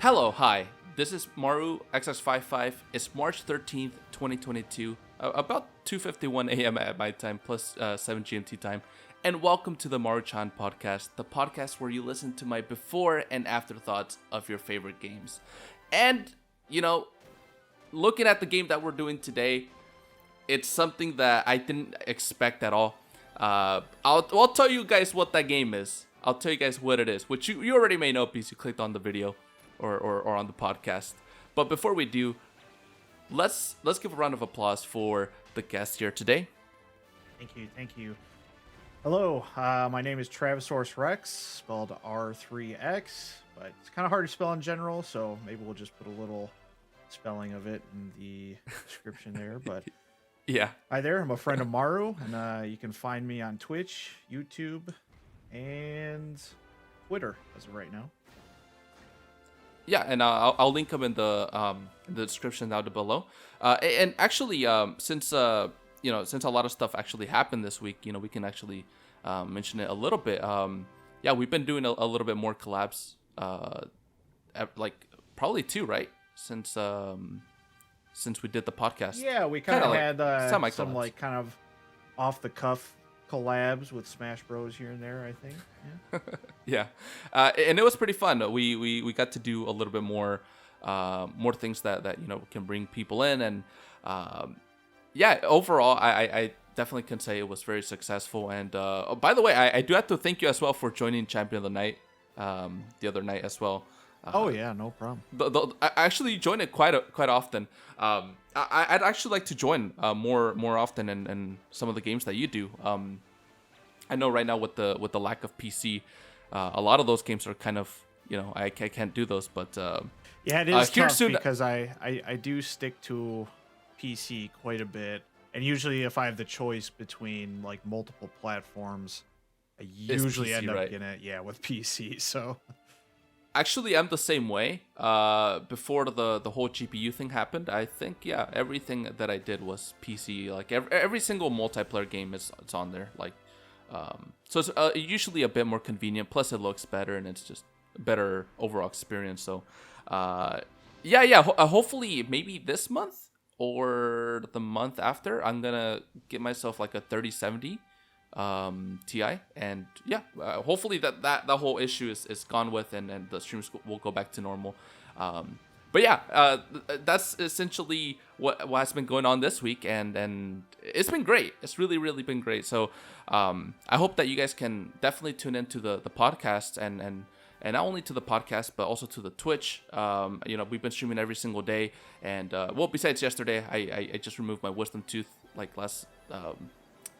Hello, hi. This is Maru-chan. It's March 13th, 2022, about 2:51 a.m. at my time, plus 7 GMT time. And welcome to the Maru-chan podcast, the podcast where you listen to my before and after thoughts of your favorite games. And, looking at the game that we're doing today, it's something that I didn't expect at all. I'll tell you guys what that game is. I'll tell you guys what it is, which you already may know because you clicked on the video or on the podcast. But before we do, let's give a round of applause for the guest here today. Thank you. Hello, my name is TravisaurusR3X, spelled R3X, but it's kind of hard to spell in general, so maybe we'll just put a little spelling of it in the description there. But Yeah. hi there, I'm a friend of Maru, and you can find me on Twitch, YouTube, and Twitter as of right now. Yeah, and I'll link them in the description down below. And actually, since a lot of stuff actually happened this week, we can actually mention it a little bit. Yeah, we've been doing a little bit more collabs, like probably two, right? Since we did the podcast. Yeah, we kind of had some semi-collabs. like kind of off the cuff collabs with Smash Bros here and there, I think. Yeah. Yeah, and it was pretty fun. We got to do a little bit more things that can bring people in, and yeah, overall, I definitely can say it was very successful. And by the way, I do have to thank you as well for joining Champion of the Night the other night as well. Oh yeah, no problem. I actually join it quite often. I'd actually like to join more often in some of the games that you do. I know right now with the lack of PC, a lot of those games are kind of I can't do those. But yeah, it is tough soon, because I do stick to PC quite a bit, and usually if I have the choice between like multiple platforms, I usually PC, end up right? getting it with PC. So. Actually, I'm the same way. Before the whole GPU thing happened, I think everything that I did was PC. Like every single multiplayer game it's on there. Like, so it's usually a bit more convenient. Plus, it looks better and it's just a better overall experience. So, hopefully, maybe this month or the month after, I'm gonna get myself like a 3070. Ti, and hopefully that whole issue is gone with, and the streams will go back to normal. But yeah, that's essentially what has been going on this week, and it's been great. It's really been great. So I hope that you guys can definitely tune into the podcast and not only to the podcast but also to the Twitch. We've been streaming every single day, and besides yesterday, I just removed my wisdom tooth like last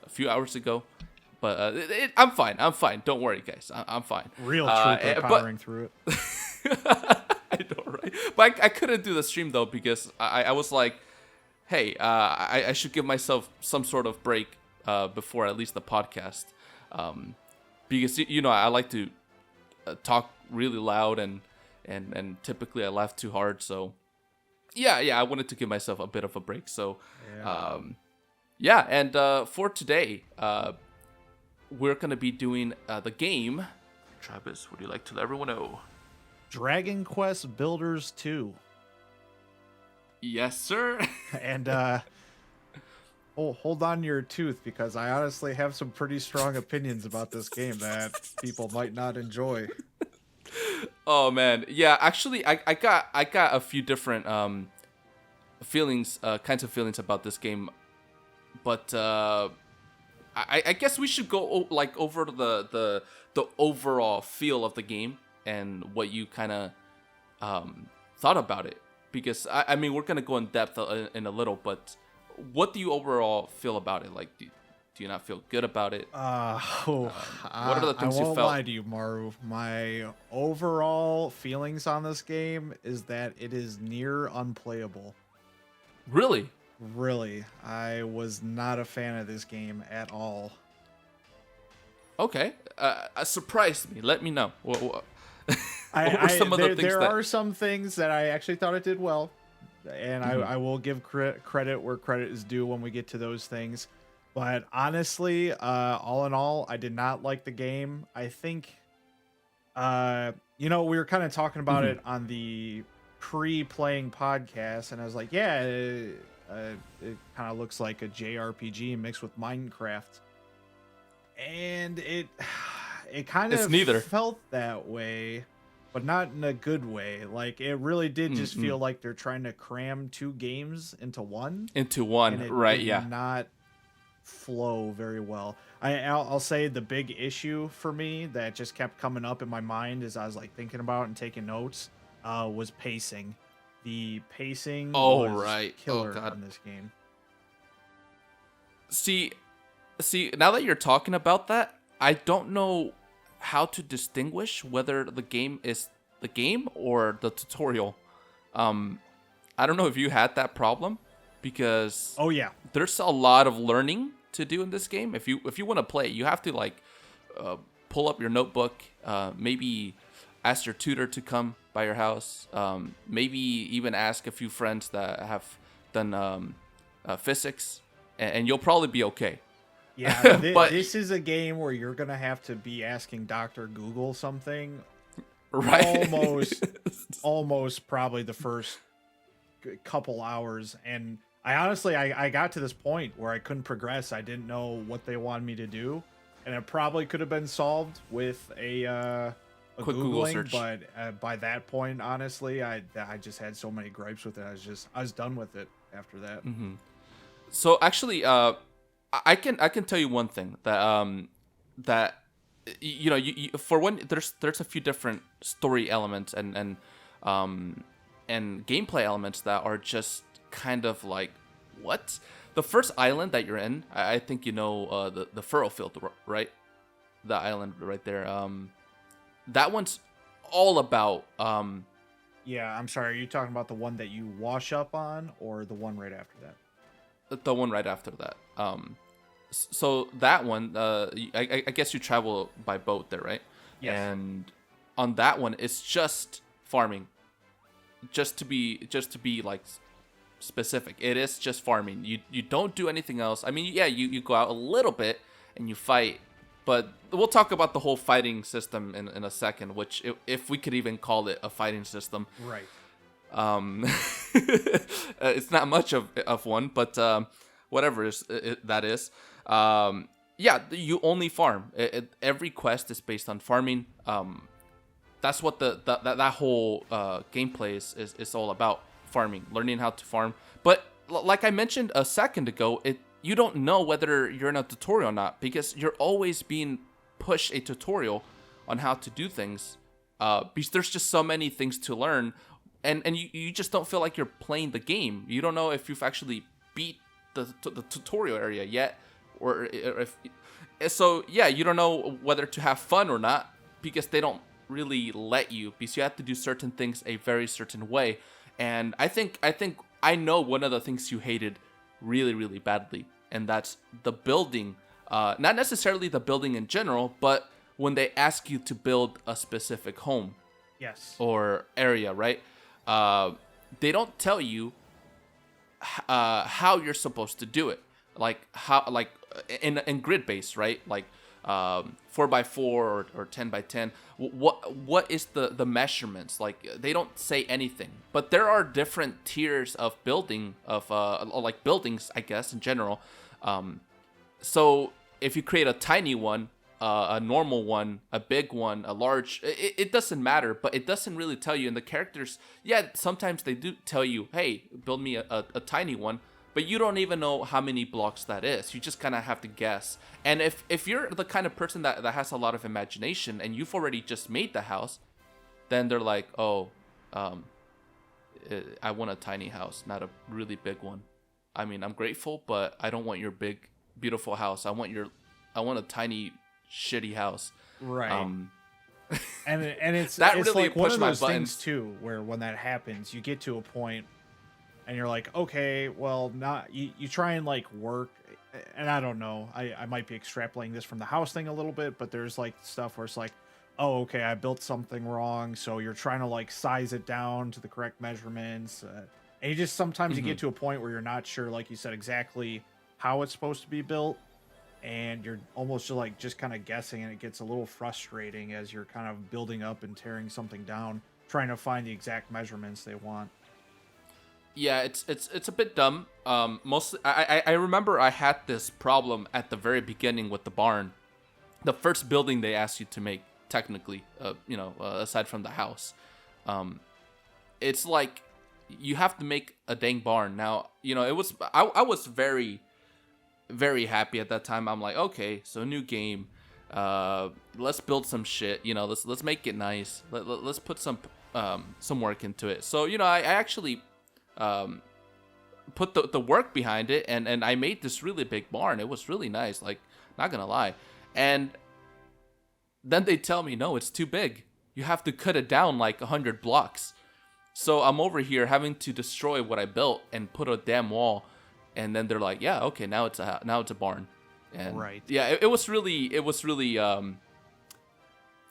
a few hours ago, but I'm fine. Don't worry, guys. I'm fine. Real trooper powering through it. I know, right? But I couldn't do the stream though because I was like, hey, I should give myself some sort of break before at least the podcast, because I like to talk really loud and typically I laugh too hard. So yeah, I wanted to give myself a bit of a break. So. Yeah. And for today, we're going to be doing the game. Travis, would you like to let everyone know? Dragon Quest Builders 2. Yes, sir. And hold on to your tooth, because I honestly have some pretty strong opinions about this game that people might not enjoy. Oh, man. Yeah, actually, I got a few different kinds of feelings about this game. But I guess we should go over the overall feel of the game and what you kind of thought about it, because I mean we're gonna go in depth in a little, but what do you overall feel about it? Like, do you not feel good about it? What are the things you I won't felt? lie to you, Maru. My overall feelings on this game is that it is near unplayable. Really? Really, I was not a fan of this game at all. Okay, surprised me. Let me know. What were There are some things that I actually thought it did well, and I will give credit where credit is due when we get to those things. But honestly, all in all, I did not like the game. I think You know, we were kind of talking about it on the pre-playing podcast, and I was like, yeah, it kind of looks like a JRPG mixed with Minecraft. And it kind It's of neither. felt that way, but not in a good way. Like, it really did just feel like they're trying to cram two games into one. Into one, And it right? did Yeah. not flow very well. I'll say the big issue for me that just kept coming up in my mind as I was like thinking about and taking notes was pacing. The pacing Oh, was right. Oh, killer God. on this game. See, now that you're talking about that, I don't know how to distinguish whether the game is the game or the tutorial. I don't know if you had that problem, because Oh yeah. there's a lot of learning to do in this game. If you want to play, you have to like pull up your notebook, maybe ask your tutor to come by your house, maybe even ask a few friends that have done physics, and you'll probably be okay. Yeah, But- this is a game where you're gonna have to be asking Dr. Google something Right? almost probably the first couple hours. And I honestly I got to this point where I couldn't progress. I didn't know what they wanted me to do, and it probably could have been solved with a Quick Google Googling, search. but by that point, honestly, I just had so many gripes with it. I was done with it after that. So actually, I can tell you one thing that you know, you for one, there's a few different story elements and gameplay elements that are just kind of like, what? The first island that you're in, I think you know, the furrow field, right? The island right there. That one's all about Yeah, I'm sorry. Are you talking about the one that you wash up on, or the one right after that? the one right after that. So that one, I guess you travel by boat there, right? Yes. And on that one, it's just farming. Just to be like specific, it is just farming. You don't do anything else. I mean, yeah, you go out a little bit and you fight, but we'll talk about the whole fighting system in a second. Which, if we could even call it a fighting system, Right. it's not much of one, but whatever that is. Yeah, you only farm. Every quest is based on farming. That's what that whole gameplay is all about: farming, learning how to farm. But like I mentioned a second ago, you don't know whether you're in a tutorial or not, because you're always being pushed a tutorial on how to do things. Because there's just so many things to learn, and you just don't feel like you're playing the game. You don't know if you've actually beat the tutorial area yet, or if so. Yeah, you don't know whether to have fun or not, because they don't really let you, because you have to do certain things a very certain way. And I think I know one of the things you hated really, really badly, and that's the building. Not necessarily the building in general, but when they ask you to build a specific home Yes. or area, right? They don't tell you how you're supposed to do it, like how, like in grid base, right? Like 4x4 or 10x10. What is the measurements? Like, they don't say anything, but there are different tiers of building, of like buildings, I guess, in general. So if you create a tiny one, a normal one, a big one, a large, it doesn't matter, but it doesn't really tell you. And the characters, yeah, sometimes they do tell you, hey, build me a tiny one, but you don't even know how many blocks that is. You just kind of have to guess. And if you're the kind of person that has a lot of imagination and you've already just made the house, then they're like, oh, I want a tiny house, not a really big one. I mean, I'm grateful, but I don't want your big, beautiful house. I want a tiny, shitty house. Right. And it's That it's really like one pushed of my those buttons. things too, where when that happens, you get to a point and you're like, okay, well, not you try and like work, and I don't know, I might be extrapolating this from the house thing a little bit, but there's like stuff where it's like, oh, okay, I built something wrong, so you're trying to like size it down to the correct measurements, and you just sometimes you get to a point where you're not sure, like you said, exactly how it's supposed to be built, and you're almost just kind of guessing, and it gets a little frustrating as you're kind of building up and tearing something down, trying to find the exact measurements they want. Yeah, it's a bit dumb. Mostly, I remember I had this problem at the very beginning with the barn, the first building they asked you to make. Technically, aside from the house, it's like you have to make a dang barn. Now, it was I was very, very happy at that time. I'm like, okay, so new game, let's build some shit. Let's make it nice. Let's put some work into it. So I actually put the work behind it, and I made this really big barn. It was really nice, like, not gonna lie. And then they tell me, no, it's too big. You have to cut it down like 100 blocks. So I'm over here having to destroy what I built and put a damn wall. And then they're like, yeah, okay, now it's a barn. And right. Yeah, it was really a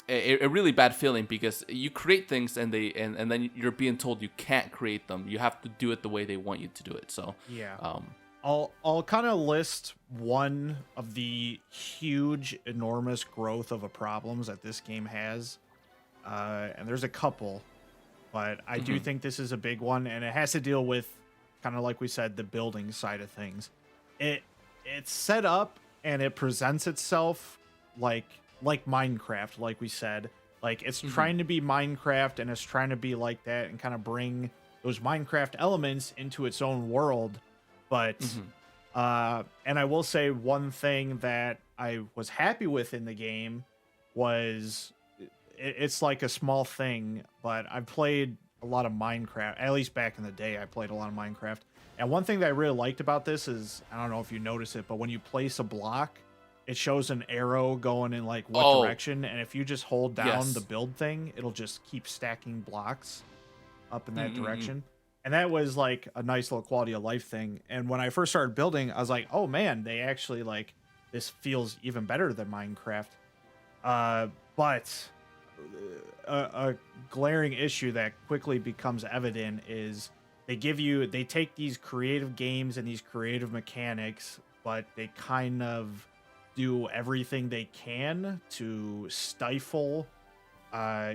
really bad feeling, because you create things and then you're being told you can't create them. You have to do it the way they want you to do it. So yeah. I'll kind of list one of the huge, enormous growth of problems that this game has, and there's a couple, but I do think this is a big one, and it has to deal with, kind of like we said, the building side of things. It's set up and it presents itself like Minecraft, like we said. Like, it's trying to be Minecraft, and it's trying to be like that and kind of bring those Minecraft elements into its own world. But, and I will say one thing that I was happy with in the game was, it's like a small thing, but I've played a lot of Minecraft, at least back in the day, I played a lot of Minecraft. And one thing that I really liked about this is, I don't know if you notice it, but when you place a block, it shows an arrow going in like what direction. And if you just hold down the build thing, it'll just keep stacking blocks up in that direction. And that was like a nice little quality of life thing. And when I first started building, I was like, oh man, they actually, like, this feels even better than Minecraft. But a glaring issue that quickly becomes evident is they take these creative games and these creative mechanics, but they kind of do everything they can to stifle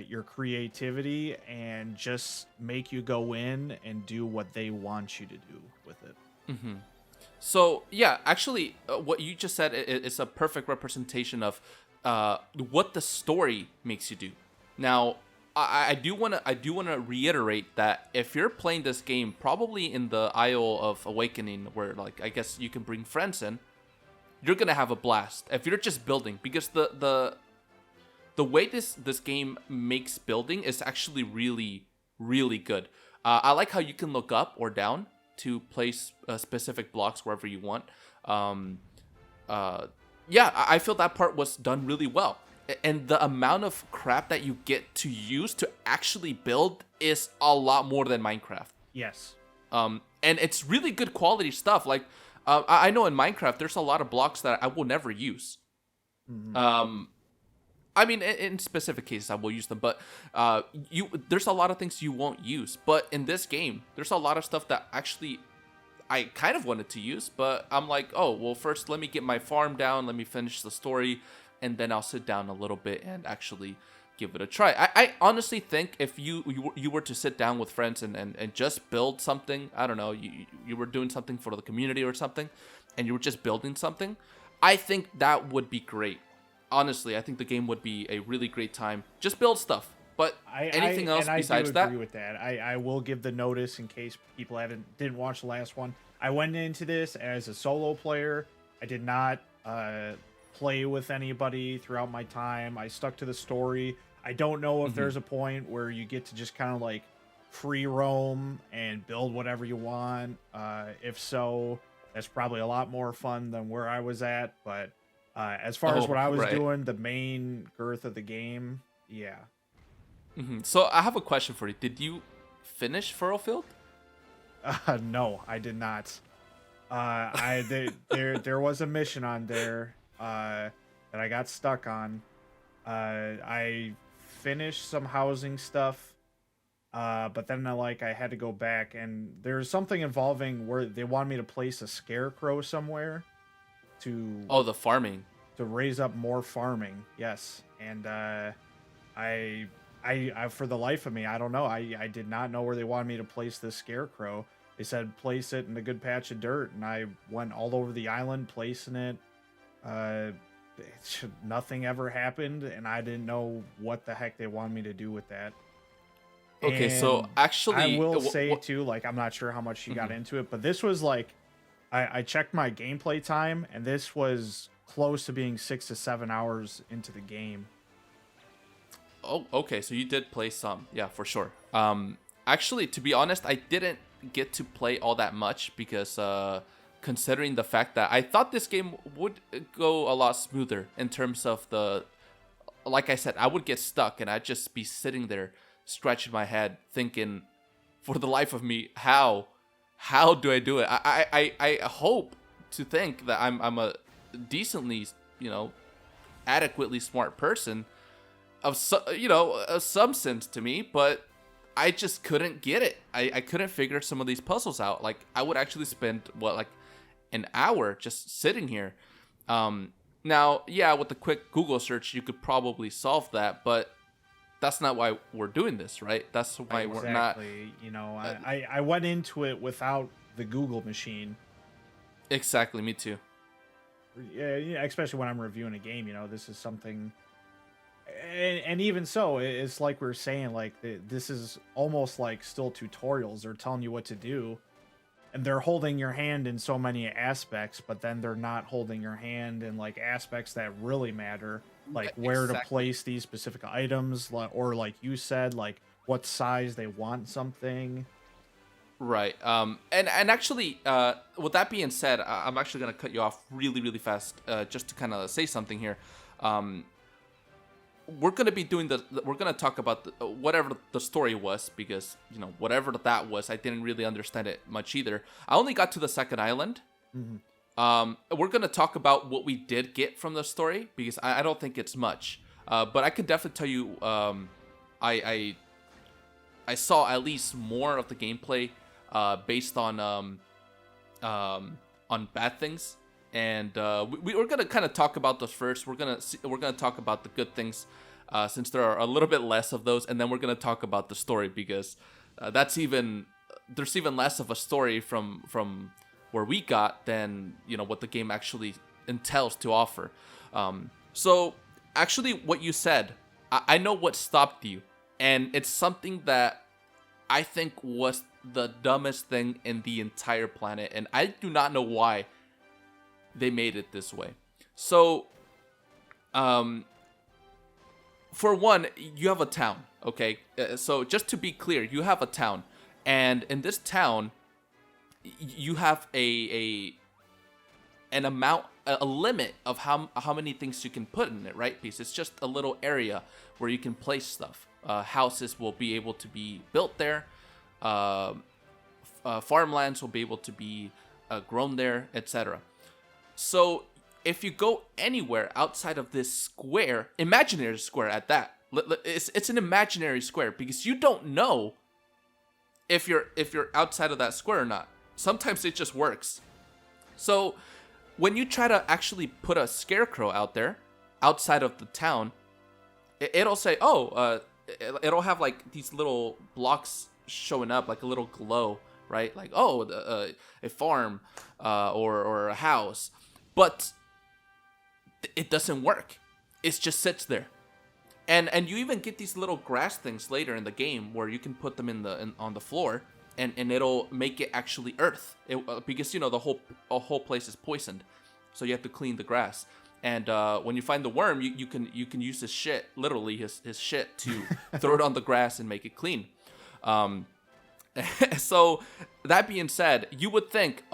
your creativity and just make you go in and do what they want you to do with it. So yeah, actually, what you just said is a perfect representation of what the story makes you do. Now, I do want to reiterate that if you're playing this game, probably in the Isle of Awakening, where, like, I guess you can bring friends in, you're gonna have a blast. If you're just building, because the way this game makes building is actually really, really good. I like how you can look up or down to place specific blocks wherever you want. Yeah, I feel that part was done really well. And the amount of crap that you get to use to actually build is a lot more than Minecraft. Yes. And it's really good quality stuff. Like, I know in Minecraft, there's a lot of blocks that I will never use. I mean, in specific cases, I will use them, but there's a lot of things you won't use. But in this game, there's a lot of stuff that actually I kind of wanted to use, but I'm like, oh, well, first let me get my farm down, let me finish the story, and then I'll sit down a little bit and actually give it a try. I honestly think if you were to sit down with friends and just build something, I don't know, you were doing something for the community or something, and you were just building something, I think that would be great. Honestly, I think the game would be a really great time. Just build stuff. But anything else besides that? I do agree with that. I will give the notice in case people didn't watch the last one. I went into this as a solo player. I did not play with anybody throughout my time. I stuck to the story. I don't know if there's a point where you get to just kind of like free roam and build whatever you want. If so, that's probably a lot more fun than where I was at. But as far as what I was doing, the main girth of the game, yeah. So I have a question for you. Did you finish Furrowfield? No, I did not. There was a mission on there that I got stuck on. I finished some housing stuff, but then I had to go back, and there's something involving where they wanted me to place a scarecrow somewhere. to Oh, the farming. raise up more farming. Yes, and I for the life of me, I don't know. I did not know where they wanted me to place this scarecrow. They said place it in a good patch of dirt, and I went all over the island placing it. Nothing ever happened, and I didn't know what the heck they wanted me to do with that. Okay, And so actually, I will say too, like, I'm not sure how much you got into it, but this was like, I checked my gameplay time, and this was close to being 6 to 7 hours into the game. Oh, okay. So you did play some, yeah, for sure. Actually, to be honest, I didn't get to play all that much because, considering the fact that I thought this game would go a lot smoother in terms of like I said, I would get stuck and I'd just be sitting there scratching my head, thinking, for the life of me, how do I do it? I hope to think that I'm a decently, adequately smart person of some sense to me, but I just couldn't get it. I couldn't figure some of these puzzles out. Like, I would actually spend like an hour just sitting here. Now, yeah, with a quick Google search, you could probably solve that, but that's not why we're doing this, right? That's why we're not. I went into it without the Google machine. Exactly, me too. Yeah, especially when I'm reviewing a game, this is something. And even so, it's like we're saying, like, this is almost like still tutorials. They're telling you what to do, and they're holding your hand in so many aspects, but then they're not holding your hand in like aspects that really matter, like where to place these specific items, or like you said, like what size they want something. Right. And actually, with that being said, I'm actually gonna cut you off really, really fast, just to kind of say something here. We're gonna be doing we're gonna talk about whatever the story was, because whatever that was, I didn't really understand it much either. I only got to the second island. Mm-hmm. We're gonna talk about what we did get from the story, because I don't think it's much. But I could definitely tell you, I saw at least more of the gameplay based on bad things. And we're gonna kind of talk about those first. We're gonna talk about the good things, since there are a little bit less of those, and then we're gonna talk about the story, because there's even less of a story from where we got than what the game actually entails to offer. So actually, what you said, I know what stopped you, and it's something that I think was the dumbest thing in the entire planet, and I do not know why they made it this way. So, for one, you have a town, okay? So just to be clear, you have a town, and in this town, you have a limit of how many things you can put in it, right? Because it's just a little area where you can place stuff. Houses will be able to be built there. Farmlands will be able to be grown there, etc. So if you go anywhere outside of this square, imaginary square at that, it's an imaginary square, because you don't know if you're outside of that square or not. Sometimes it just works. So when you try to actually put a scarecrow out there outside of the town, it'll say, it'll have like these little blocks showing up, like a little glow, right? Like, a farm or a house. But it doesn't work. It just sits there. And you even get these little grass things later in the game where you can put them on the floor, and it'll make it actually earth. Because the whole place is poisoned. So you have to clean the grass. And when you find the worm, you can use his shit, literally his shit, to throw it on the grass and make it clean. So that being said, you would think,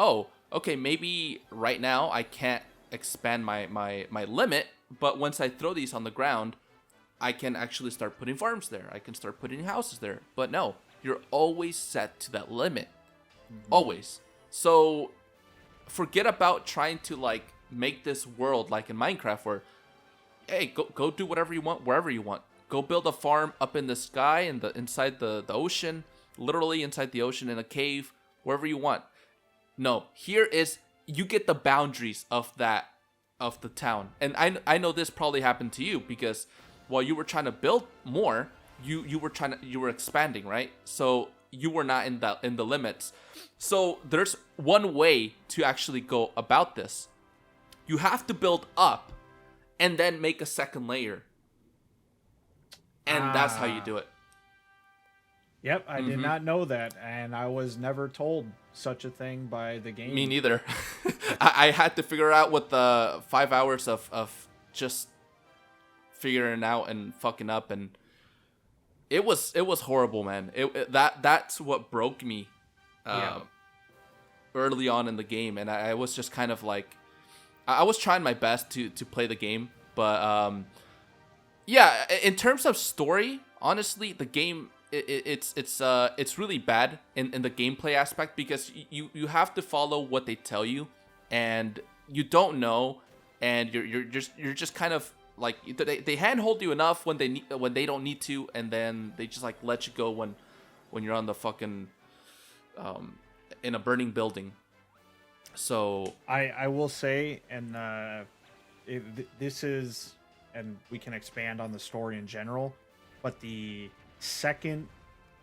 okay, maybe right now I can't expand my limit, but once I throw these on the ground, I can actually start putting farms there. I can start putting houses there. But no, you're always set to that limit. Mm-hmm. Always. So forget about trying to like make this world like in Minecraft where, hey, go do whatever you want, wherever you want. Go build a farm up in the sky and inside the ocean, literally inside the ocean in a cave, wherever you want. No, here is, you get the boundaries of that of the town. And I know this probably happened to you because while you were trying to build more, you were expanding, right? So you were not in the limits. So there's one way to actually go about this. You have to build up and then make a second layer. And that's how you do it. Yep, I did not know that, and I was never told such a thing by the game. Me neither. I had to figure out with the 5 hours of just figuring it out and fucking up, and it was horrible, man. That's what broke me early on in the game, and I was just kind of like, I was trying my best to play the game, but yeah, in terms of story, honestly, the game it's really bad in the gameplay aspect because you have to follow what they tell you, and you don't know, and you're just kind of like they handhold you enough when they don't need to, and then they just like let you go when you're on the fucking in a burning building. So I will say, and this is, and we can expand on the story in general, but the second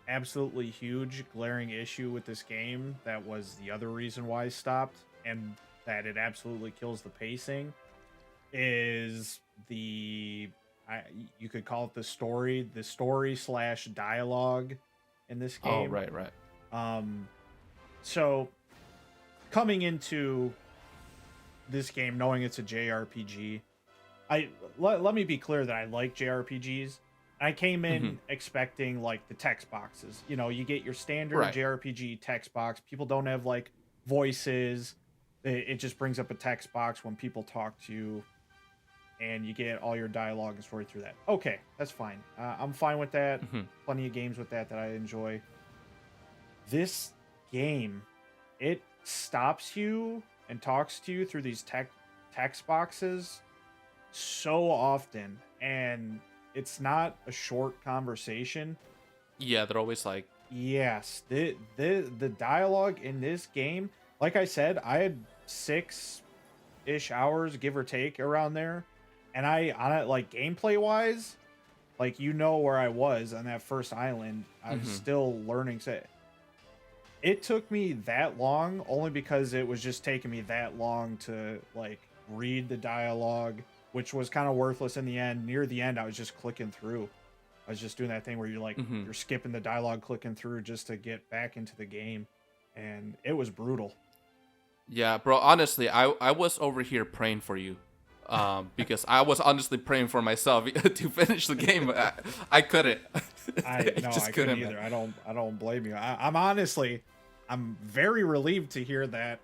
absolutely huge glaring issue with this game that was the other reason why I stopped, and that it absolutely kills the pacing, is you could call it the story slash dialogue in this game. Oh, right. So coming into this game knowing it's a JRPG, let me be clear that I like JRPGs. I came in expecting like the text boxes. You know, you get your standard JRPG text box. People don't have like voices. It just brings up a text box when people talk to you, and you get all your dialogue and story through that. Okay, that's fine. I'm fine with that. Plenty of games with that I enjoy. This game, it stops you and talks to you through these text boxes so often, and it's not a short conversation. Yeah, they're always like, yes, the dialogue in this game, like I said, I had 6-ish hours, give or take, around there, and I on it, like gameplay wise, like, you know, where I was on that first island, I'm still learning. So it took me that long only because it was just taking me that long to like read the dialogue, which was kind of worthless in the end. Near the end, I was just clicking through. I was just doing that thing where you're like, you're skipping the dialogue, clicking through just to get back into the game. And it was brutal. Yeah, bro, honestly, I was over here praying for you. Because I was honestly praying for myself to finish the game. I couldn't. I couldn't either. I don't blame you. I'm very relieved to hear that.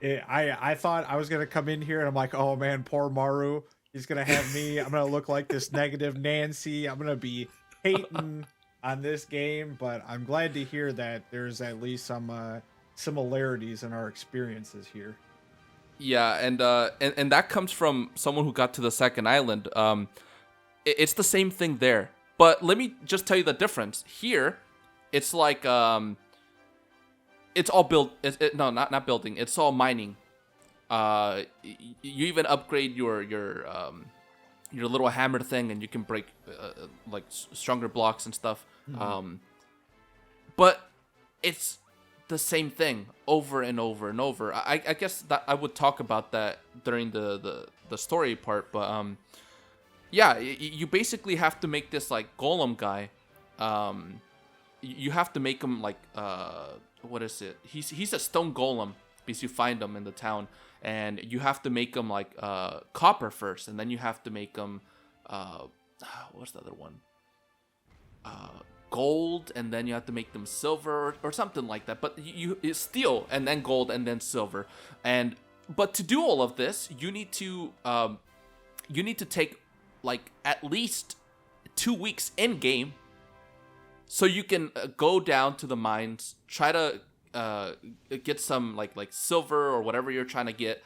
I thought I was going to come in here and I'm like, oh man, poor Maru. He's going to have me. I'm going to look like this negative Nancy. I'm going to be hating on this game, but I'm glad to hear that there's at least some similarities in our experiences here. Yeah, and that comes from someone who got to the second island. It's the same thing there. But let me just tell you the difference. Here, it's like it's all built. No, not building. It's all mining. You even upgrade your little hammer thing, and you can break like stronger blocks and stuff. But it's the same thing over and over and over. I guess that I would talk about that during the story part, but yeah, you basically have to make this like golem guy. You have to make him like what is it? He's a stone golem because you find him in the town, and you have to make him like copper first, and then you have to make him what's the other one? Gold, and then you have to make them silver or something like that. But it's steel and then gold and then silver. But to do all of this, you need to take like at least 2 weeks in game, so you can go down to the mines, try to get some like silver or whatever you're trying to get.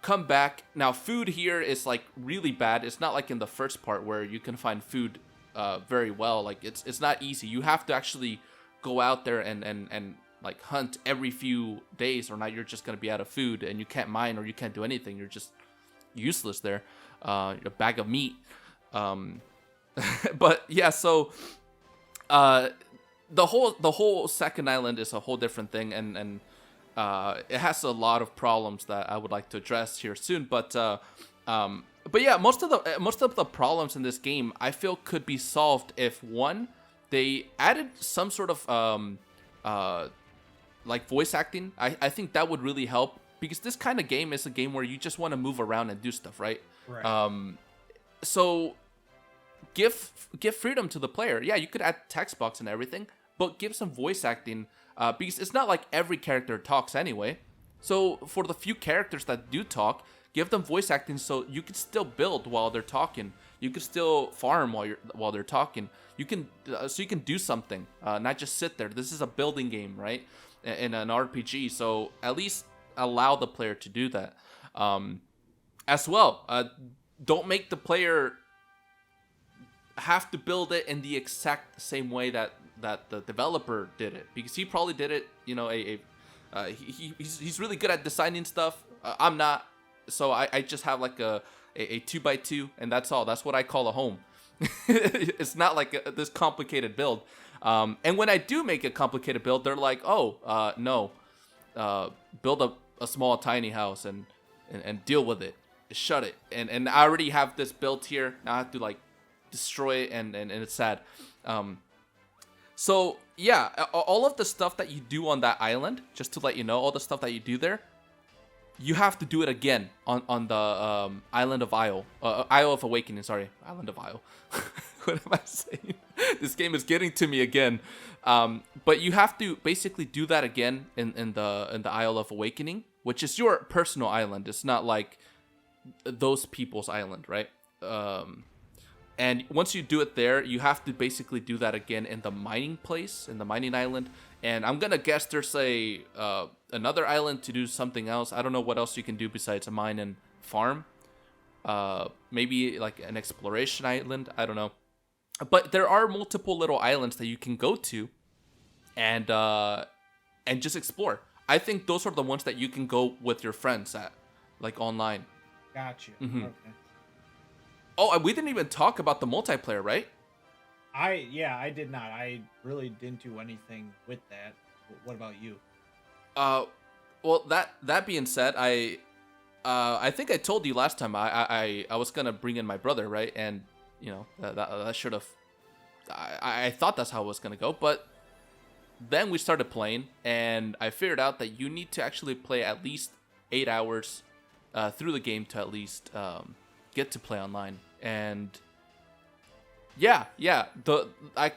Come back. Now food here is like really bad. It's not like in the first part where you can find food very well. Like it's not easy. You have to actually go out there and like hunt every few days, or not you're just gonna be out of food and you can't mine or you can't do anything. useless there, a bag of meat. But yeah, so the whole second island is a whole different thing, and it has a lot of problems that I would like to address here soon. But yeah, most of the problems in this game I feel could be solved if, one, they added some sort of like voice acting. I think that would really help, because this kind of game is a game where you just want to move around and do stuff, right? Right. So give freedom to the player. Yeah, you could add text box and everything, but give some voice acting, because it's not like every character talks anyway. So for the few characters that do talk, give them voice acting so you can still build while they're talking. You can still farm while they're talking. You can so you can do something, not just sit there. This is a building game, right? In an RPG, so at least allow the player to do that. As well, don't make the player have to build it in the exact same way that the developer did it, because he probably did it, he's really good at designing stuff. I'm not, so I just have like a 2x2, and that's all. That's what I call a home. It's not like this complicated build. And when I do make a complicated build, they're like, oh, no, build a small tiny house and deal with it, shut it. And I already have this built here. Now I have to like destroy it, and it's sad. So yeah, all of the stuff that you do on that island, just to let you know, all the stuff that you do there, you have to do it again on the Island of Isle. Isle of Awakening, sorry. Island of Isle. What am I saying? This game is getting to me again. But you have to basically do that again in the Isle of Awakening, which is your personal island. It's not like those people's island, right? And once you do it there, you have to basically do that again in the mining place, in the mining island. And I'm gonna guess there's another island to do something else. I don't know what else you can do besides a mine and farm. Maybe like an exploration island. I don't know. But there are multiple little islands that you can go to and just explore. I think those are the ones that you can go with your friends at, like online. Gotcha. Mm-hmm. Okay. Oh, we didn't even talk about the multiplayer, right? I did not. I really didn't do anything with that. What about you? Well, that being said, I think I told you last time I was gonna bring in my brother, right? And that should have. I thought that's how it was gonna go, but then we started playing, and I figured out that you need to actually play at least 8 hours through the game to at least get to play online. And yeah, like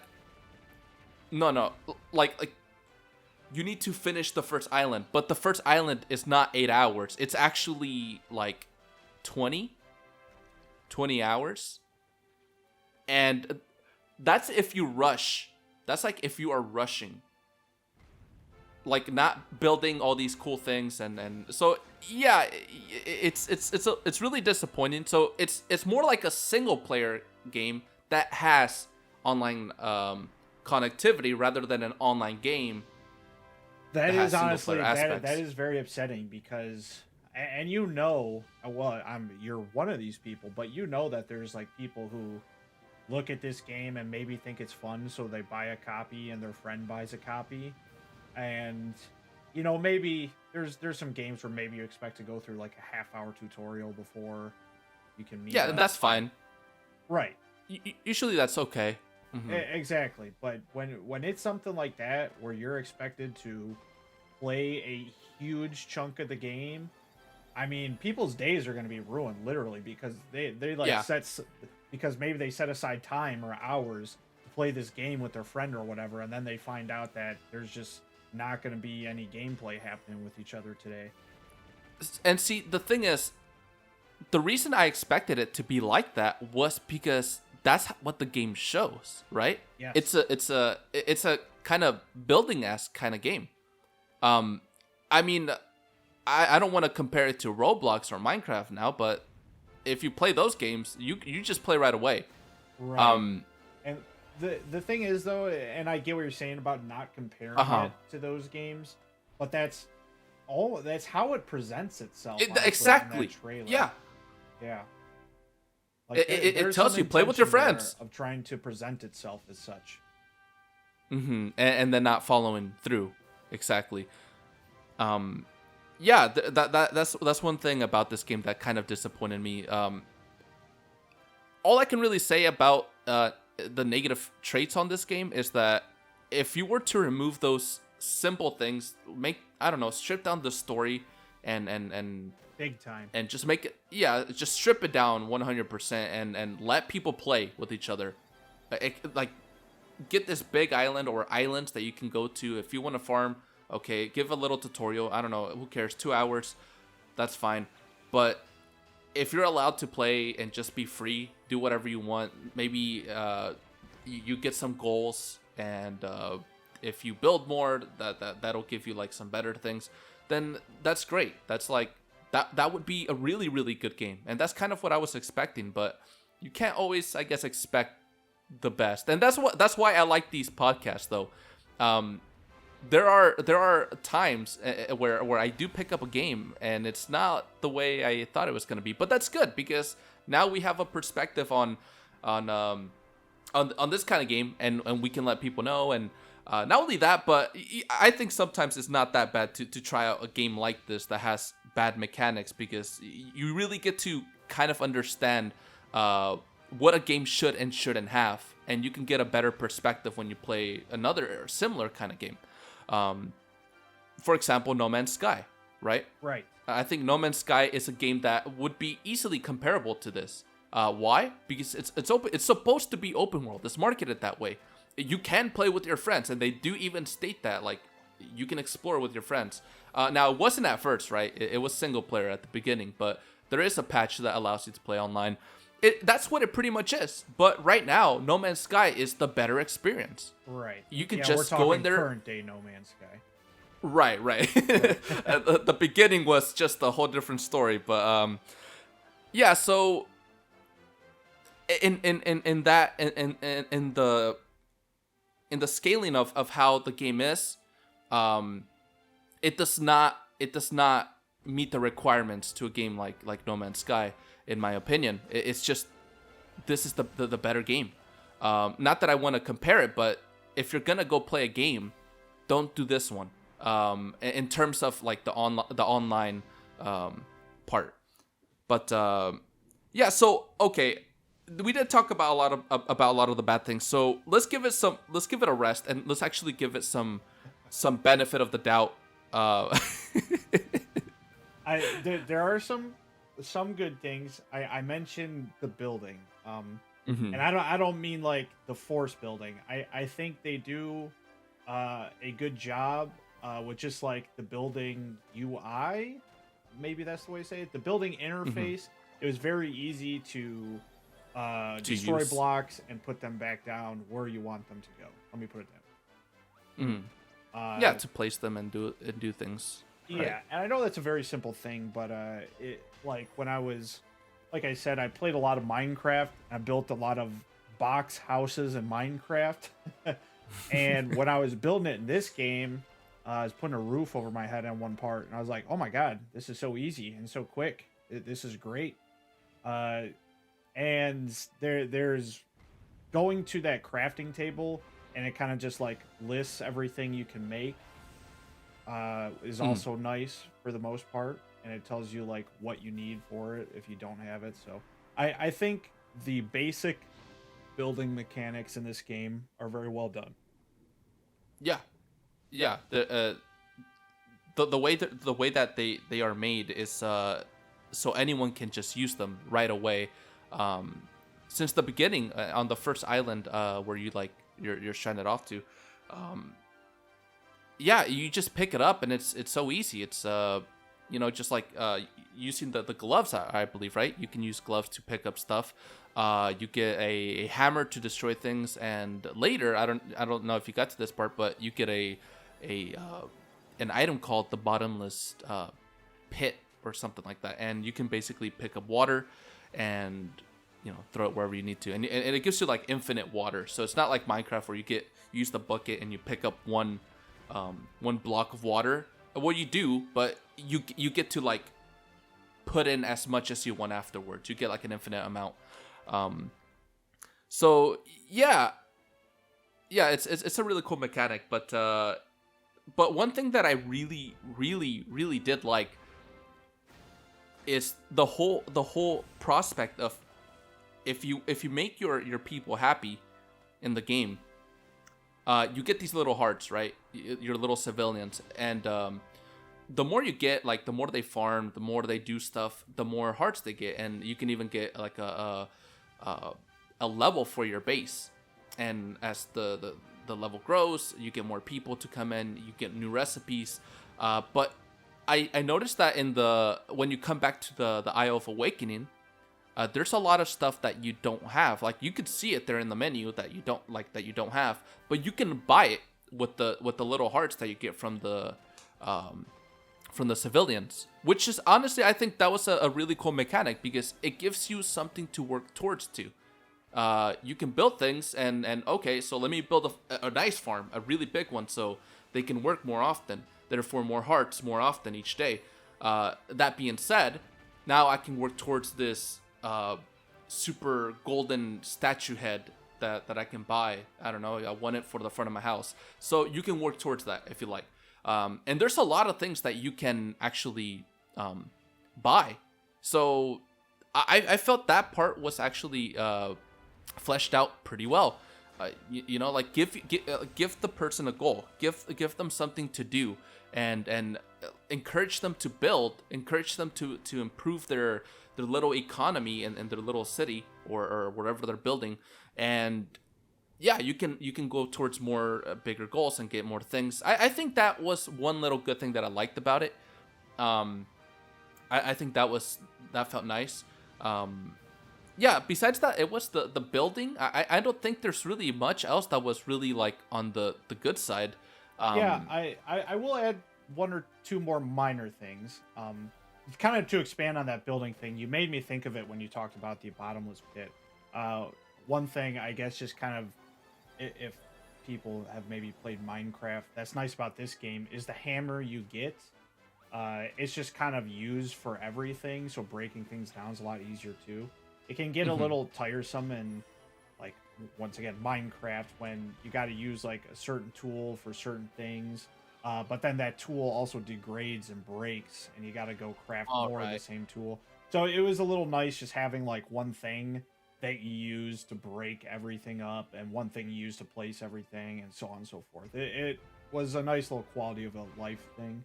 you need to finish the first island, but the first island is not 8 hours. It's actually like 20 hours. And that's if you rush. That's like if you are rushing. Like not building all these cool things, and so yeah, it's really disappointing. So it's more like a single player game that has online connectivity rather than an online game. That is honestly that is very upsetting, because and you're one of these people, but that there's like people who look at this game and maybe think it's fun, so they buy a copy and their friend buys a copy. And maybe there's some games where maybe you expect to go through like a half-hour tutorial before you can meet. Yeah, that's fine. Right. Usually that's okay. Mm-hmm. Exactly. But when it's something like that where you're expected to play a huge chunk of the game, I mean, people's days are going to be ruined literally, because they because maybe they set aside time or hours to play this game with their friend or whatever, and then they find out that there's just not going to be any gameplay happening with each other today. And see, the thing is, the reason I expected it to be like that was because that's what the game shows, right? Yes. It's a kind of building-esque kind of game. I mean, I don't want to compare it to Roblox or Minecraft now, but if you play those games, you just play right away. Right. And the thing is, though, and I get what you're saying about not comparing it to those games, but that's how it presents itself. Exactly. In that trailer. Yeah. Yeah. It There's tells some you play with your intention there friends. of trying to present itself as such. And then not following through. Exactly. Yeah, that's one thing about this game that kind of disappointed me. All I can really say about the negative traits on this game is that if you were to remove those simple things, strip down the story and Big time. and just make it, just strip it down 100% and let people play with each other. Get this big island or islands that you can go to if you want to farm. Okay, give a little tutorial. I don't know, who cares? 2 hours, that's fine. But if you're allowed to play and just be free, do whatever you want. Maybe you get some goals, and if you build more, that'll give you like some better things. Then that's great. That's like that would be a really, really good game, and that's kind of what I was expecting. But you can't always, I guess, expect the best, and that's why I like these podcasts though. There are times where I do pick up a game and it's not the way I thought it was going to be, but that's good because now we have a perspective on this kind of game, and we can let people know. And not only that, but I think sometimes it's not that bad to try out a game like this that has bad mechanics, because you really get to kind of understand what a game should and shouldn't have, and you can get a better perspective when you play another similar kind of game. For example, No Man's Sky, right? Right. I think No Man's Sky is a game that would be easily comparable to this. Why? Because it's open. It's supposed to be open world. It's marketed that way. You can play with your friends, and they do even state that, like, you can explore with your friends. Now, it wasn't at first, right? It was single player at the beginning, but there is a patch that allows you to play online. That's what it pretty much is. But right now, No Man's Sky is the better experience. Right. You can just go in there. Current day No Man's Sky. Right. The beginning was just a whole different story, but yeah. So in the scaling of how the game is, it does not meet the requirements to a game like No Man's Sky, in my opinion. It's just, this is the better game. Not that I want to compare it, but if you're gonna go play a game, don't do this one. In terms of like the online part. But yeah, so okay, we did talk about a lot of the bad things. So let's give it a rest, and let's actually give it some benefit of the doubt. There are some good things. I mentioned the building, and I don't mean like the force building. I think they do a good job with just like the building UI. Maybe that's the way to say it. The building interface. It was very easy to destroy use blocks and put them back down where you want them to go. Let me put it that way. Yeah, to place them and do things. Yeah, right? And I know that's a very simple thing, but it, like when I was, like I said, I played a lot of Minecraft. I built a lot of box houses in Minecraft, and when I was building it in this game, I was putting a roof over my head on one part, and I was like, "Oh my god, this is so easy and so quick. This is great." And there's going to that crafting table, and it kind of just like lists everything you can make. Is also nice for the most part, and it tells you like what you need for it if you don't have it. So I think the basic building mechanics in this game are very well done. Yeah. The way that they are made is so anyone can just use them right away. Since the beginning, on the first island where you're stranded off to, yeah, you just pick it up and it's so easy. It's just like using the gloves, I believe, right? You can use gloves to pick up stuff. You get a hammer to destroy things, and later, I don't know if you got to this part, but you get an item called the Bottomless Pit or something like that, and you can basically pick up water and throw it wherever you need to, and it gives you like infinite water. So it's not like Minecraft where you use the bucket and you pick up one block of water. Well, you do, but you get to like put in as much as you want afterwards. You get like an infinite amount. So yeah, it's a really cool mechanic. But one thing that I really did like is the whole prospect of if you make your people happy in the game, you get these little hearts, right? Your little civilians, and the more you get, like the more they farm, the more they do stuff, the more hearts they get, and you can even get like a level for your base. And as the level grows, you get more people to come in, you get new recipes. But I noticed that when you come back to the Isle of Awakening, there's a lot of stuff that you don't have. Like you could see it there in the menu that you don't have, but you can buy it with the little hearts that you get from the civilians, which is honestly, I think that was a really cool mechanic because it gives you something to work towards to. You can build things and okay, so let me build a nice farm, a really big one, so they can work more often, therefore more hearts more often each day. That being said, now I can work towards this super golden statue head that I can buy. I don't know, I want it for the front of my house, so you can work towards that if you like. And there's a lot of things that you can actually buy, so I felt that part was actually fleshed out pretty well. You know, like give the person a goal, give them something to do, and encourage them to build, encourage them to improve their little economy and their little city or wherever they're building. And yeah, you can go towards more bigger goals and get more things. I think that was one little good thing that I liked about it. I think that felt nice. Yeah, besides that, it was the building. I don't think there's really much else that was really like on the good side. Yeah, I will add one or two more minor things. Kind of to expand on that building thing, you made me think of it when you talked about the bottomless pit. One thing, I guess, just kind of, if people have maybe played Minecraft, that's nice about this game is the hammer you get. It's just kind of used for everything, so breaking things down is a lot easier too. It can get a little tiresome in, like, once again, Minecraft, when you got to use like a certain tool for certain things, but then that tool also degrades and breaks, and you got to go craft more of the same tool. So it was a little nice just having like one thing that you use to break everything up, and one thing you use to place everything, and so on and so forth. It was a nice little quality of a life thing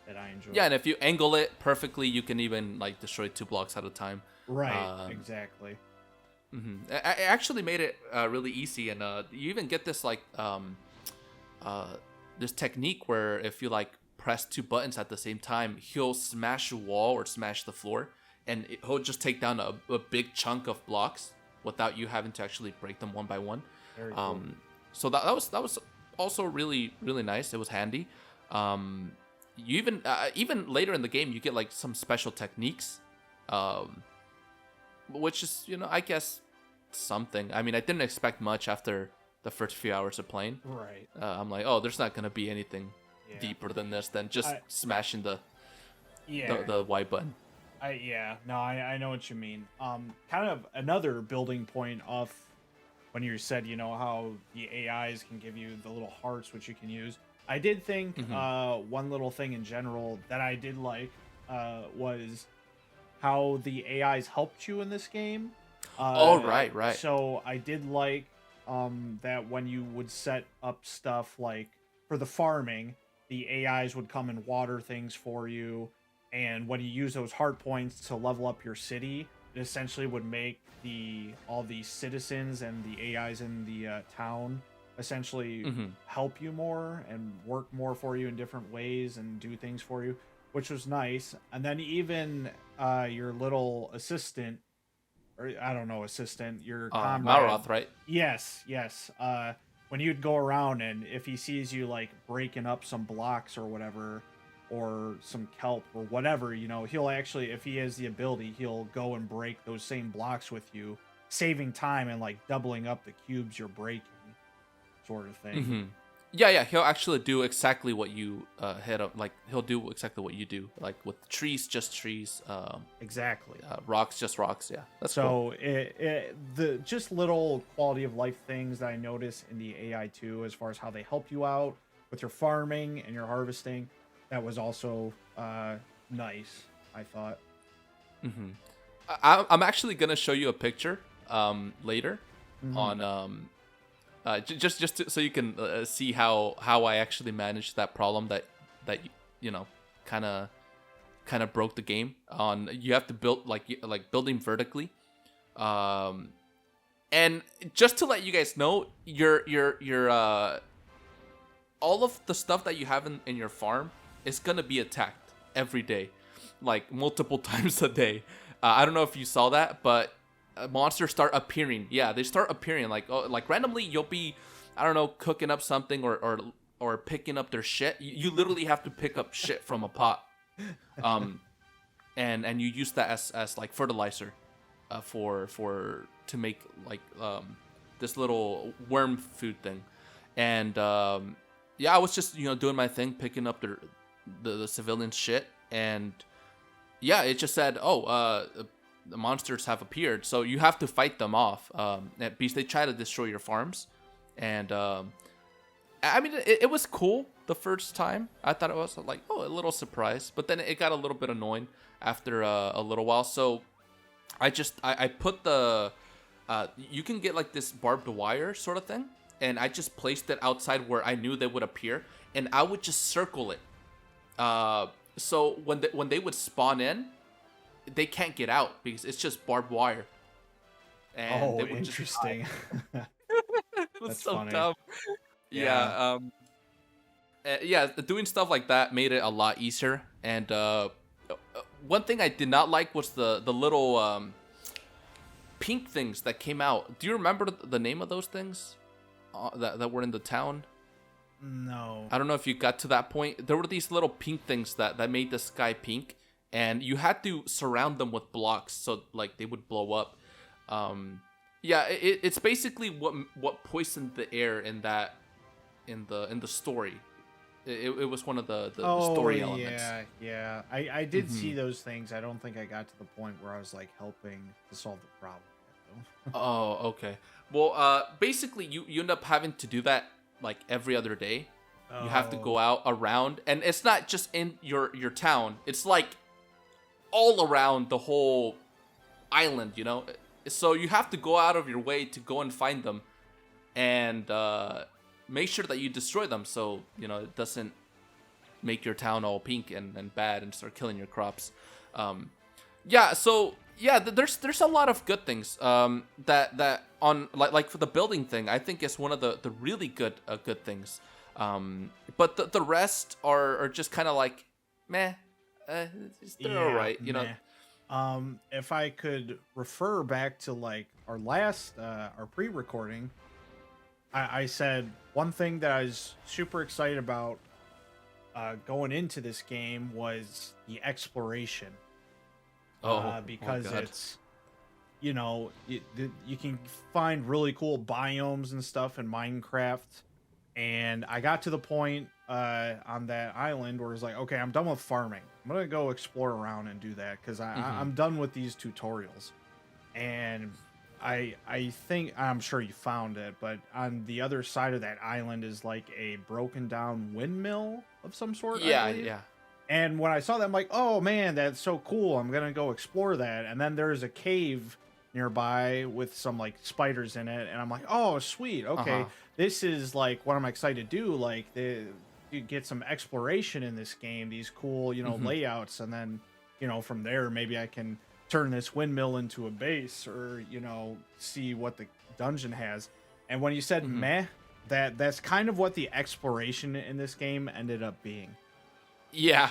that I enjoyed. Yeah, and if you angle it perfectly, you can even like destroy 2 blocks at a time. Right, exactly. It actually made it really easy, and you even get this like this technique where if you like press 2 buttons at the same time, he'll smash a wall or smash the floor, and he'll just take down a big chunk of blocks without you having to actually break them one by one. Very cool. So that was also really nice. It was handy. You even later in the game, you get like some special techniques, which is, you know, I guess something. I mean, I didn't expect much after the first few hours of playing. Right. I'm like, oh, there's not gonna be anything deeper than this than just smashing the Y button. I know what you mean. Kind of another building point off when you said, you know, how the AIs can give you the little hearts which you can use. I did think one little thing in general that I did like was how the AIs helped you in this game. Right. So I did like that when you would set up stuff like for the farming, the AIs would come and water things for you. And when you use those heart points to level up your city, it essentially would make all the citizens and the AIs in the town essentially help you more and work more for you in different ways and do things for you, which was nice. And then even your little assistant, or I don't know, your comrade. Maru-chan, right? Yes. When you'd go around and if he sees you like breaking up some blocks or whatever, or some kelp or whatever, you know, he'll actually, if he has the ability, he'll go and break those same blocks with you, saving time and like doubling up the cubes you're breaking, sort of thing. Yeah, he'll actually do exactly what you hit up. Like he'll do exactly what you do. Like with trees, just trees. Exactly. Rocks, just rocks. Yeah, that's So cool. the just little quality of life things that I notice in the AI too, as far as how they help you out with your farming and your harvesting, that was also nice. I thought. Mm-hmm. I'm actually gonna show you a picture later on so you can see how I actually managed that problem that you know kind of broke the game. On you have to build like building vertically, and just to let you guys know, your all of the stuff that you have in your farm is gonna be attacked every day, like multiple times a day. I don't know if you saw that, but monsters start appearing. Yeah, they start appearing like randomly. You'll be, I don't know, cooking up something or picking up their shit. You literally have to pick up shit from a pot, and you use that as like fertilizer, for to make like this little worm food thing, and yeah, I was just doing my thing, picking up the civilian shit, and yeah, it just said, oh, the monsters have appeared, so you have to fight them off, because they try to destroy your farms. And I mean, it was cool the first time. I thought it was like, oh, a little surprise, but then it got a little bit annoying after a little while. So I put the you can get like this barbed wire sort of thing, and I just placed it outside where I knew they would appear, and I would just circle it. So when they would spawn in, they can't get out because it's just barbed wire. And they would interesting. It was That's so funny. dumb. Yeah. Yeah. Doing stuff like that made it a lot easier. And one thing I did not like was the little pink things that came out. Do you remember the name of those things that were in the town? No. I don't know if you got to that point. There were these little pink things that made the sky pink, and you had to surround them with blocks so like they would blow up. Yeah, it's basically what poisoned the air in the story. It was one of the story elements. Yeah. I did see those things. I don't think I got to the point where I was like helping to solve the problem yet, though. Oh, okay. Well, basically you end up having to do that like every other day. You have to go out around, and it's not just in your town. It's like all around the whole island, So you have to go out of your way to go and find them, and make sure that you destroy them, so it doesn't make your town all pink and bad and start killing your crops. There's a lot of good things that on like for the building thing. I think it's one of the really good things. But the rest are just kind of like meh. They're all right, If I could refer back to like our last our pre-recording, I said one thing that I was super excited about going into this game was the exploration. Because it's you can find really cool biomes and stuff in Minecraft, and I got to the point on that island where it's like, okay, I'm done with farming. I'm gonna go explore around and do that because I'm done with these tutorials. And I think, I'm sure you found it, but on the other side of that island is like a broken down windmill of some sort. Yeah. And when I saw that, I'm like, oh man, that's so cool. I'm gonna go explore that. And then there's a cave nearby with some like spiders in it, and I'm like, oh sweet, okay, this is like what I'm excited to do. Like you get some exploration in this game, these cool layouts, and then from there maybe I can turn this windmill into a base, or see what the dungeon has. And when you said meh, that's kind of what the exploration in this game ended up being. Yeah.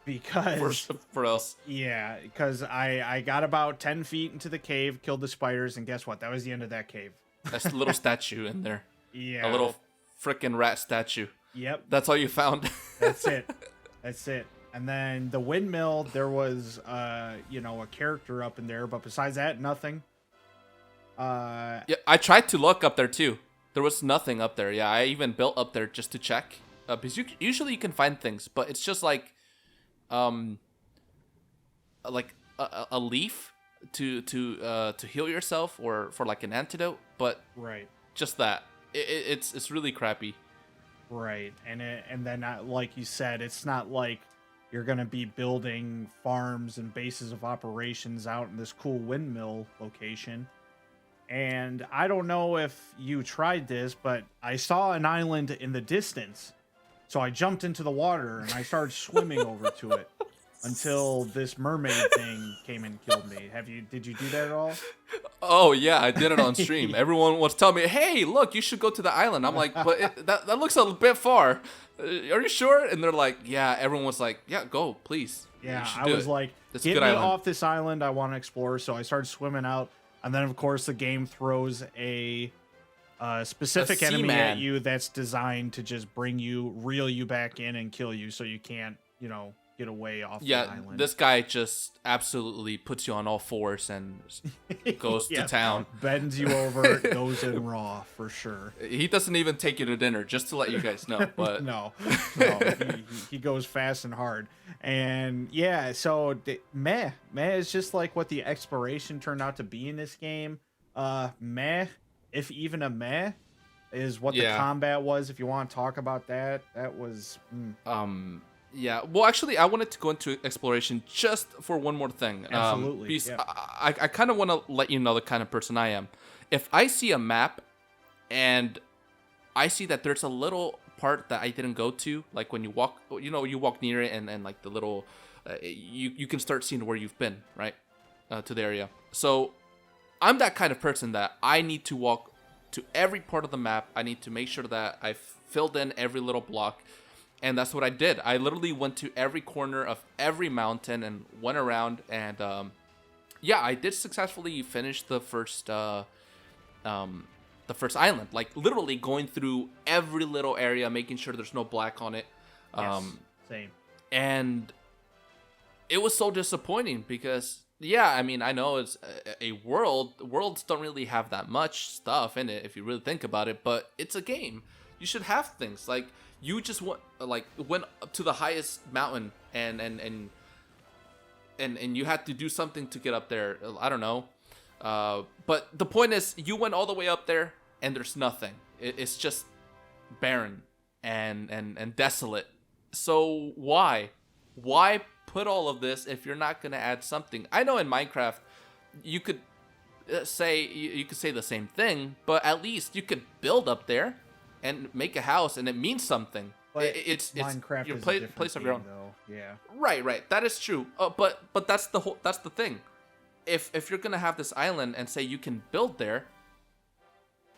Because for us. Yeah, because I got about 10 feet into the cave, killed the spiders, and guess what? That was the end of that cave. That's a little statue in there. Yeah. A little freaking rat statue. Yep. That's all you found. That's it. And then the windmill, there was a character up in there, but besides that, nothing. Yeah, I tried to look up there too. There was nothing up there. Yeah, I even built up there just to check. Because usually you can find things, but it's just um, like a leaf to heal yourself or for like an antidote. But Right. just that, it's really crappy. Right. And then like you said, it's not like you're going to be building farms and bases of operations out in this cool windmill location. And I don't know if you tried this, but I saw an island in the distance. So I jumped into the water and I started swimming over to it until this mermaid thing came and killed me. Did you do that at all? Oh yeah, I did it on stream. Everyone was telling me, "Hey, look, you should go to the island." I'm like, "But that looks a bit far. Are you sure?" And they're like, "Yeah." Everyone was like, "Yeah, go, please." Yeah, I was like, "Get me off this island. I want to explore." So I started swimming out, and then of course the game throws a specific enemy at you that's designed to just reel you back in and kill you, so you can't, get away off the island. Yeah, this guy just absolutely puts you on all fours and goes to town. Bends you over, goes in raw for sure. He doesn't even take you to dinner, just to let you guys know. But no, he goes fast and hard. And yeah, so meh is just like what the exploration turned out to be in this game. Meh, if even a meh, is what the combat was. If you want to talk about that was Yeah, well, actually, I wanted to go into exploration just for one more thing. Absolutely. Because I kind of want to let you know the kind of person I am. If I see a map and I see that there's a little part that I didn't go to, like when you walk, you walk near it and like the little, you can start seeing where you've been, right, to the area. So I'm that kind of person that I need to walk to every part of the map. I need to make sure that I've filled in every little block. And that's what I did. I literally went to every corner of every mountain and went around. And I did successfully finish the first island. Like literally going through every little area, making sure there's no black on it. Same. And it was so disappointing because, I mean, I know it's a world. Worlds don't really have that much stuff in it if you really think about it. But it's a game. You should have things like. You just went up to the highest mountain and you had to do something to get up there. I don't know. But the point is, you went all the way up there and there's nothing. It's just barren and desolate. So why put all of this if you're not gonna add something? I know in Minecraft you could say the same thing, but at least you could build up there. And make a house, and it means something. But it's Minecraft your is a different place of game, your own. though. Yeah. Right. That is true. But that's the thing. If you're gonna have this island and say you can build there,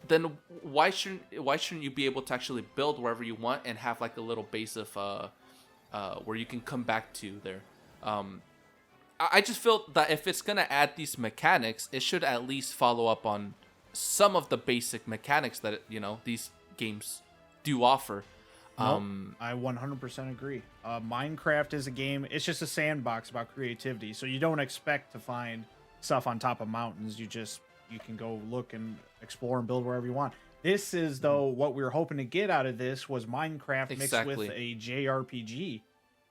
then why shouldn't you be able to actually build wherever you want and have like a little base of where you can come back to there? I just feel that if it's gonna add these mechanics, it should at least follow up on some of the basic mechanics that these games do offer. I 100% agree. Minecraft is a game. It's just a sandbox about creativity. So you don't expect to find stuff on top of mountains. You can go look and explore and build wherever you want. This is though what we were hoping to get out of this was Minecraft mixed with a JRPG,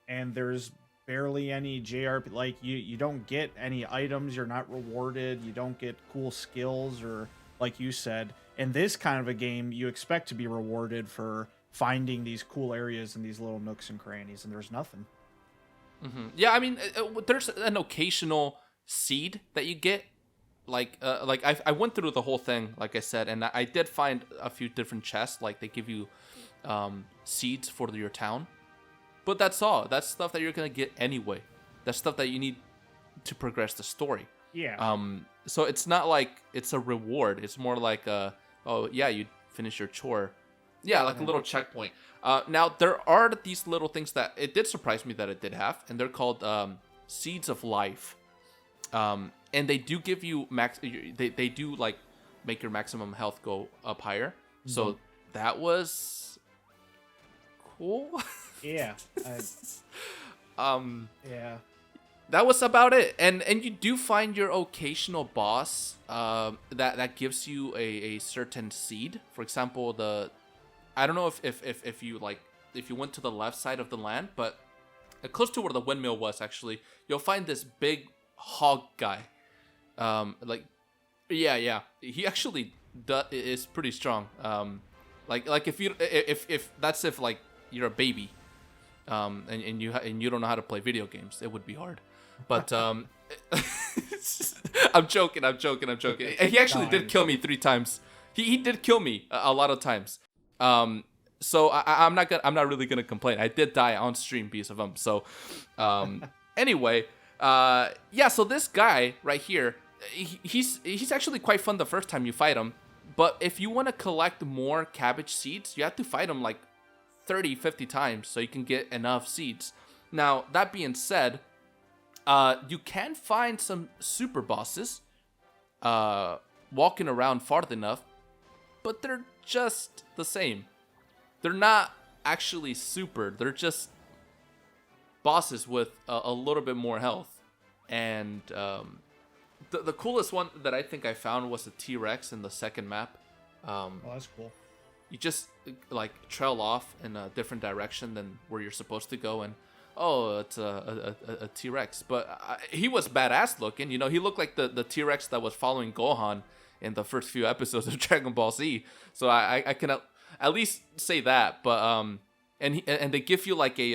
and there's barely any JRPG. Like you don't get any items. You're not rewarded. You don't get cool skills or like you said. In this kind of a game, you expect to be rewarded for finding these cool areas and these little nooks and crannies, and there's nothing. Mm-hmm. Yeah, I mean, there's an occasional seed that you get. Like I went through the whole thing, like I said, and I did find a few different chests. Like they give you seeds for your town, but that's all. That's stuff that you're gonna get anyway. That's stuff that you need to progress the story. Yeah. So it's not like it's a reward. It's more like you finished your chore. Yeah, like a little checkpoint. Now there are these little things that it did surprise me that it did have, and they're called seeds of life. And they do give you they do like make your maximum health go up higher. Mm-hmm. So that was cool. Yeah. Yeah. that was about it. And you do find your occasional boss that gives you a certain seed. For example, I don't know if you like if you went to the left side of the land, but close to where the windmill was, actually, you'll find this big hog guy. Like, yeah, he actually is pretty strong. Like if that's if like you're a baby, and you don't know how to play video games, it would be hard. But I'm joking. And he actually did kill me 3 times. He did kill me a lot of times. So I'm not really gonna complain. I did die on stream because of him. So, anyway, yeah. So this guy right here, he's actually quite fun the first time you fight him. But if you want to collect more cabbage seeds, you have to fight him like 30, 50 times so you can get enough seeds. Now, that being said, you can find some super bosses walking around far enough, but they're just the same. They're not actually super. They're just bosses with a little bit more health. And the coolest one that I think I found was the T-Rex in the second map. Oh, that's cool. You just like trail off in a different direction than where you're supposed to go, and oh, it's a T-Rex. But he was badass looking. You know, he looked like the T-Rex that was following Gohan in the first few episodes of Dragon Ball Z. So I can at least say that. But and they give you like a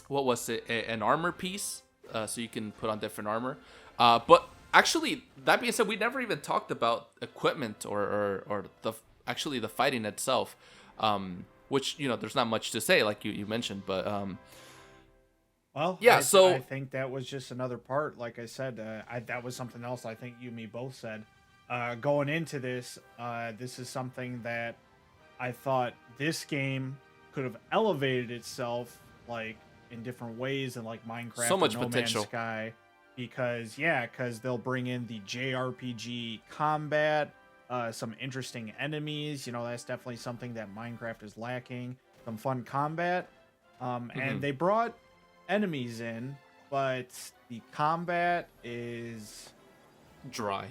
what was it? An armor piece, so you can put on different armor. But actually, that being said, we never even talked about equipment or the fighting itself, which, you know, there's not much to say, like you mentioned, but well, yeah. I think that was just another part. Like I said, that was something else I think you and me both said going into this. This is something that I thought this game could have elevated itself like in different ways, and like Minecraft, so much or No potential. Man's Sky, because they'll bring in the JRPG combat. Some interesting enemies. You know, that's definitely something that Minecraft is lacking. Some fun combat. And they brought enemies in, but the combat is dry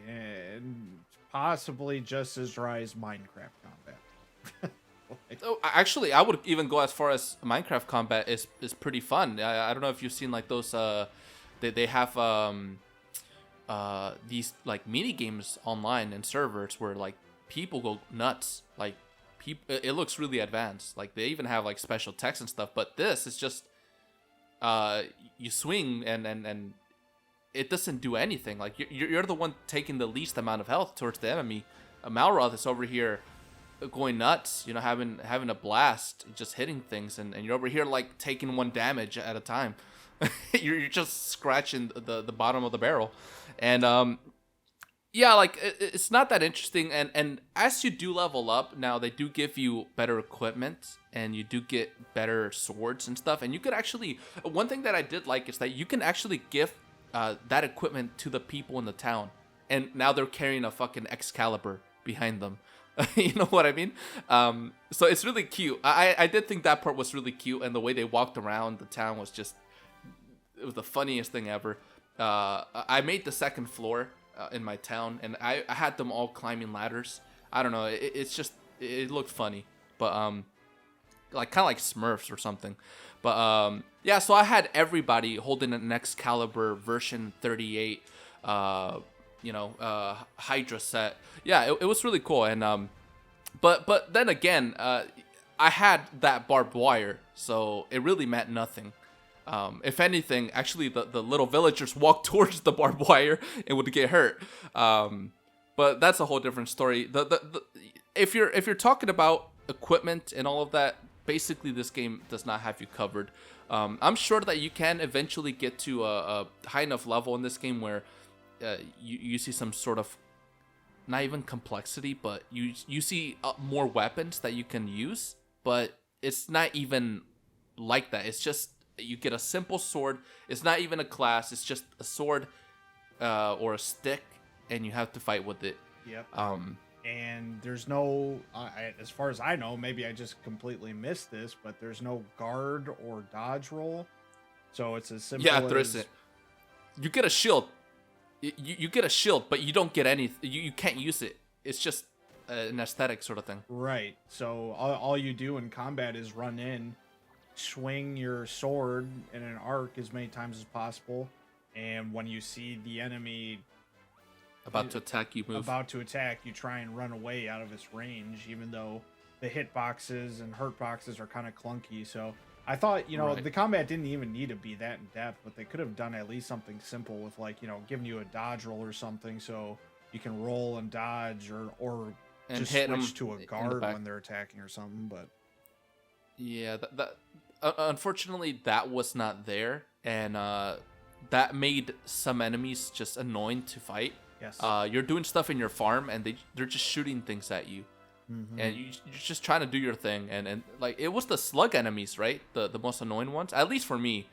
and possibly just as dry as Minecraft combat. Oh, actually, I would even go as far as Minecraft combat is pretty fun. I don't know if you've seen like those they have these like mini games online and servers where like people go nuts. Like it looks really advanced. Like they even have like special text and stuff. But this is just you swing and it doesn't do anything. Like you're the one taking the least amount of health towards the enemy. Malroth is over here going nuts, you know, having a blast, just hitting things, and you're over here like taking 1 damage at a time. you're just scratching the bottom of the barrel, and yeah, like it's not that interesting. And as you do level up, now they do give you better equipment, and you do get better swords and stuff. And you could actually, one thing that I did like is that you can actually give that equipment to the people in the town, and now they're carrying a fucking Excalibur behind them. You know what I mean? So it's really cute. I did think that part was really cute, and the way they walked around the town was just, it was the funniest thing ever. I made the second floor in my town, and I had them all climbing ladders. I don't know. It looked funny, but like kind of like Smurfs or something. But yeah. So I had everybody holding an Excalibur version 38. Hydra set. Yeah, it was really cool. And but then again, I had that barbed wire, so it really meant nothing. If anything, actually the little villagers walked towards the barbed wire and would get hurt. But that's a whole different story. If you're talking about equipment and all of that, basically this game does not have you covered. I'm sure that you can eventually get to a high enough level in this game where you see some sort of, not even complexity, but you see more weapons that you can use, but it's not even like that. It's just you get a simple sword. It's not even a class. It's just a sword or a stick, and you have to fight with it. Yep. And there's no, as far as I know, maybe I just completely missed this, but there's no guard or dodge roll. So it's as simple Yeah, as there isn't. You get a shield. You get a shield, but you don't get any. You can't use it. It's just an aesthetic sort of thing. right. So all you do in combat is run in, swing your sword in an arc as many times as possible, and when you see the enemy About to attack, you move. about to attack, you try and run away out of its range, even though the hit boxes and hurt boxes are kind of clunky. So I thought, Right. the combat didn't even need to be that in depth, but they could have done at least something simple with, like, giving you a dodge roll or something, so you can roll and dodge, or And just hit 'em switch to a in the guard back. when they're attacking or something. But Yeah, unfortunately that was not there, and that made some enemies just annoying to fight. yes, You're doing stuff in your farm, and they're just shooting things at you, and you're just trying to do your thing, and like it was the slug enemies, right? The most annoying ones, at least for me.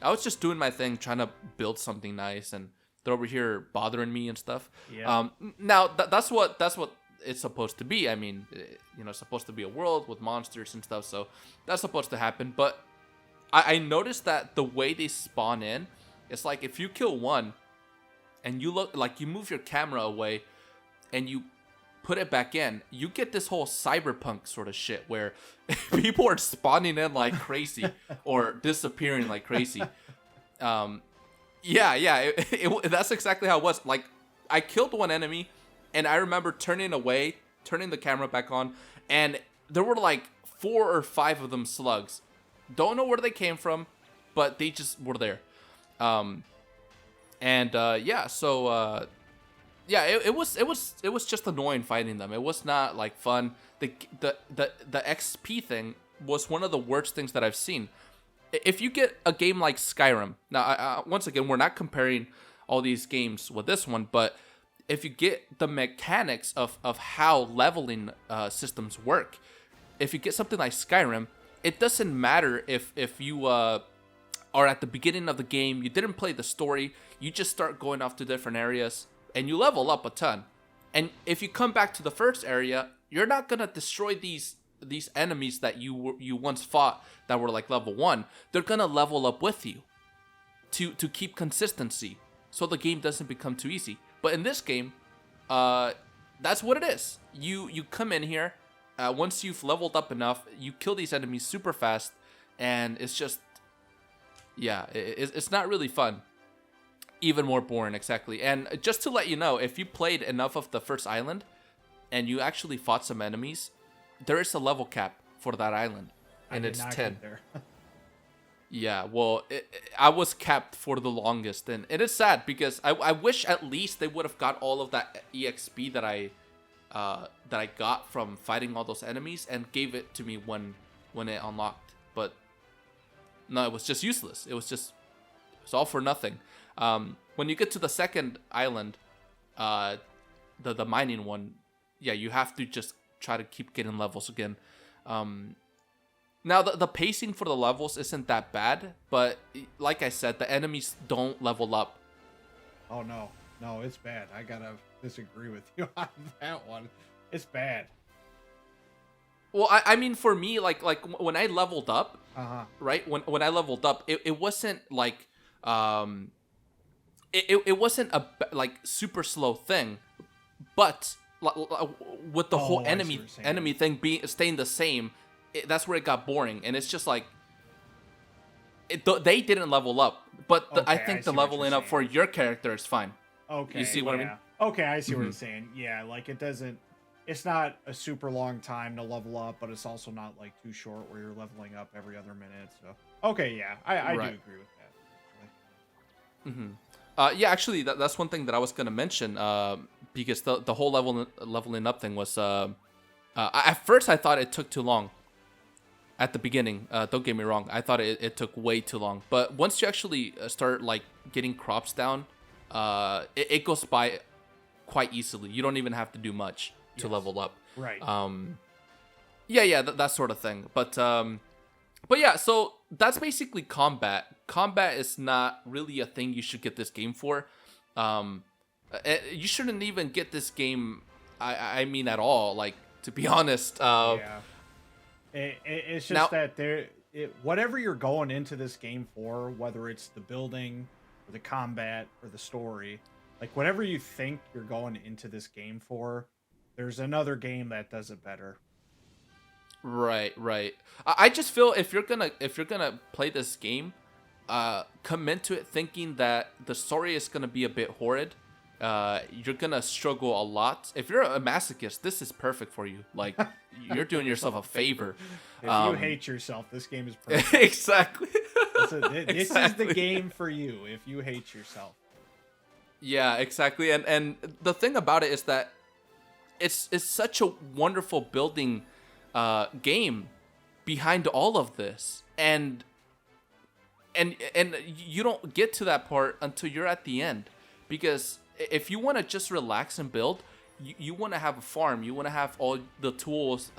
I was just doing my thing, trying to build something nice, and they're over here bothering me and stuff. Yeah. Now that's what it's supposed to be. I mean, it's supposed to be a world with monsters and stuff, so that's supposed to happen. But I noticed that the way they spawn in, it's like if you kill one, and you look like you move your camera away, and you put it back in, you get this whole cyberpunk sort of shit where people are spawning in like crazy or disappearing like crazy. Yeah, that's exactly how it was. Like, I killed one enemy, and I remember turning away, turning the camera back on, and there were like 4 or 5 of them slugs. Don't know where they came from, but they just were there. It was just annoying fighting them. It was not like fun. The XP thing was one of the worst things that I've seen. If you get a game like Skyrim, now once again, we're not comparing all these games with this one, but if you get the mechanics of how leveling systems work, if you get something like Skyrim, it doesn't matter if you are at the beginning of the game, you didn't play the story, you just start going off to different areas, and you level up a ton. And if you come back to the first area, you're not gonna destroy these enemies that you once fought that were like level 1. They're gonna level up with you to keep consistency, so the game doesn't become too easy. But in this game, that's what it is. You come in here, once you've leveled up enough, you kill these enemies super fast, and it's just, yeah, it's not really fun. Even more boring, exactly. And just to let you know, if you played enough of the first island, and you actually fought some enemies, there is a level cap for that island, and it's 10. Yeah, well, I was capped for the longest, and it is sad because I wish at least they would have got all of that EXP that I got from fighting all those enemies and gave it to me when it unlocked. But no, it was just useless. It was all for nothing. When you get to the second island, the mining one, yeah, you have to just try to keep getting levels again. Now, the pacing for the levels isn't that bad, but like I said, the enemies don't level up. Oh, no, it's bad. I gotta disagree with you on that one. It's bad. Well, I mean, for me, like when I leveled up, right? When I leveled up, it wasn't like it wasn't a like super slow thing, but with the whole enemy thing staying the same, that's where it got boring, and it's just like they didn't level up, but I think the leveling up for your character is fine. Okay, you see what I mean? Okay, I see what you're saying. Yeah, like it's not a super long time to level up, but it's also not like too short where you're leveling up every other minute. So okay, yeah, I do agree with that. Yeah, actually, that's one thing that I was gonna mention, because the whole leveling up thing was, at first I thought it took too long. At the beginning, don't get me wrong, I thought it took way too long. But once you actually start like getting crops down, it goes by quite easily. You don't even have to do much to level up. Right. That sort of thing. But yeah, so that's basically combat. Combat is not really a thing you should get this game for. You shouldn't even get this game, I mean, at all. Like, to be honest. Yeah. It's just that whatever you're going into this game for, whether it's the building or the combat or the story, like whatever you think you're going into this game for, there's another game that does it better. Right, right. I just feel if you're gonna play this game, come into it thinking that the story is gonna be a bit horrid. You're gonna struggle a lot. If you're a masochist, this is perfect for you. Like, you're doing yourself a favor. If you hate yourself, this game is perfect. Exactly. This is the game for you if you hate yourself. Yeah, exactly. And the thing about it is that it's such a wonderful building game behind all of this, and you don't get to that part until you're at the end, because if you want to just relax and build, you want to have a farm, you want to have all the tools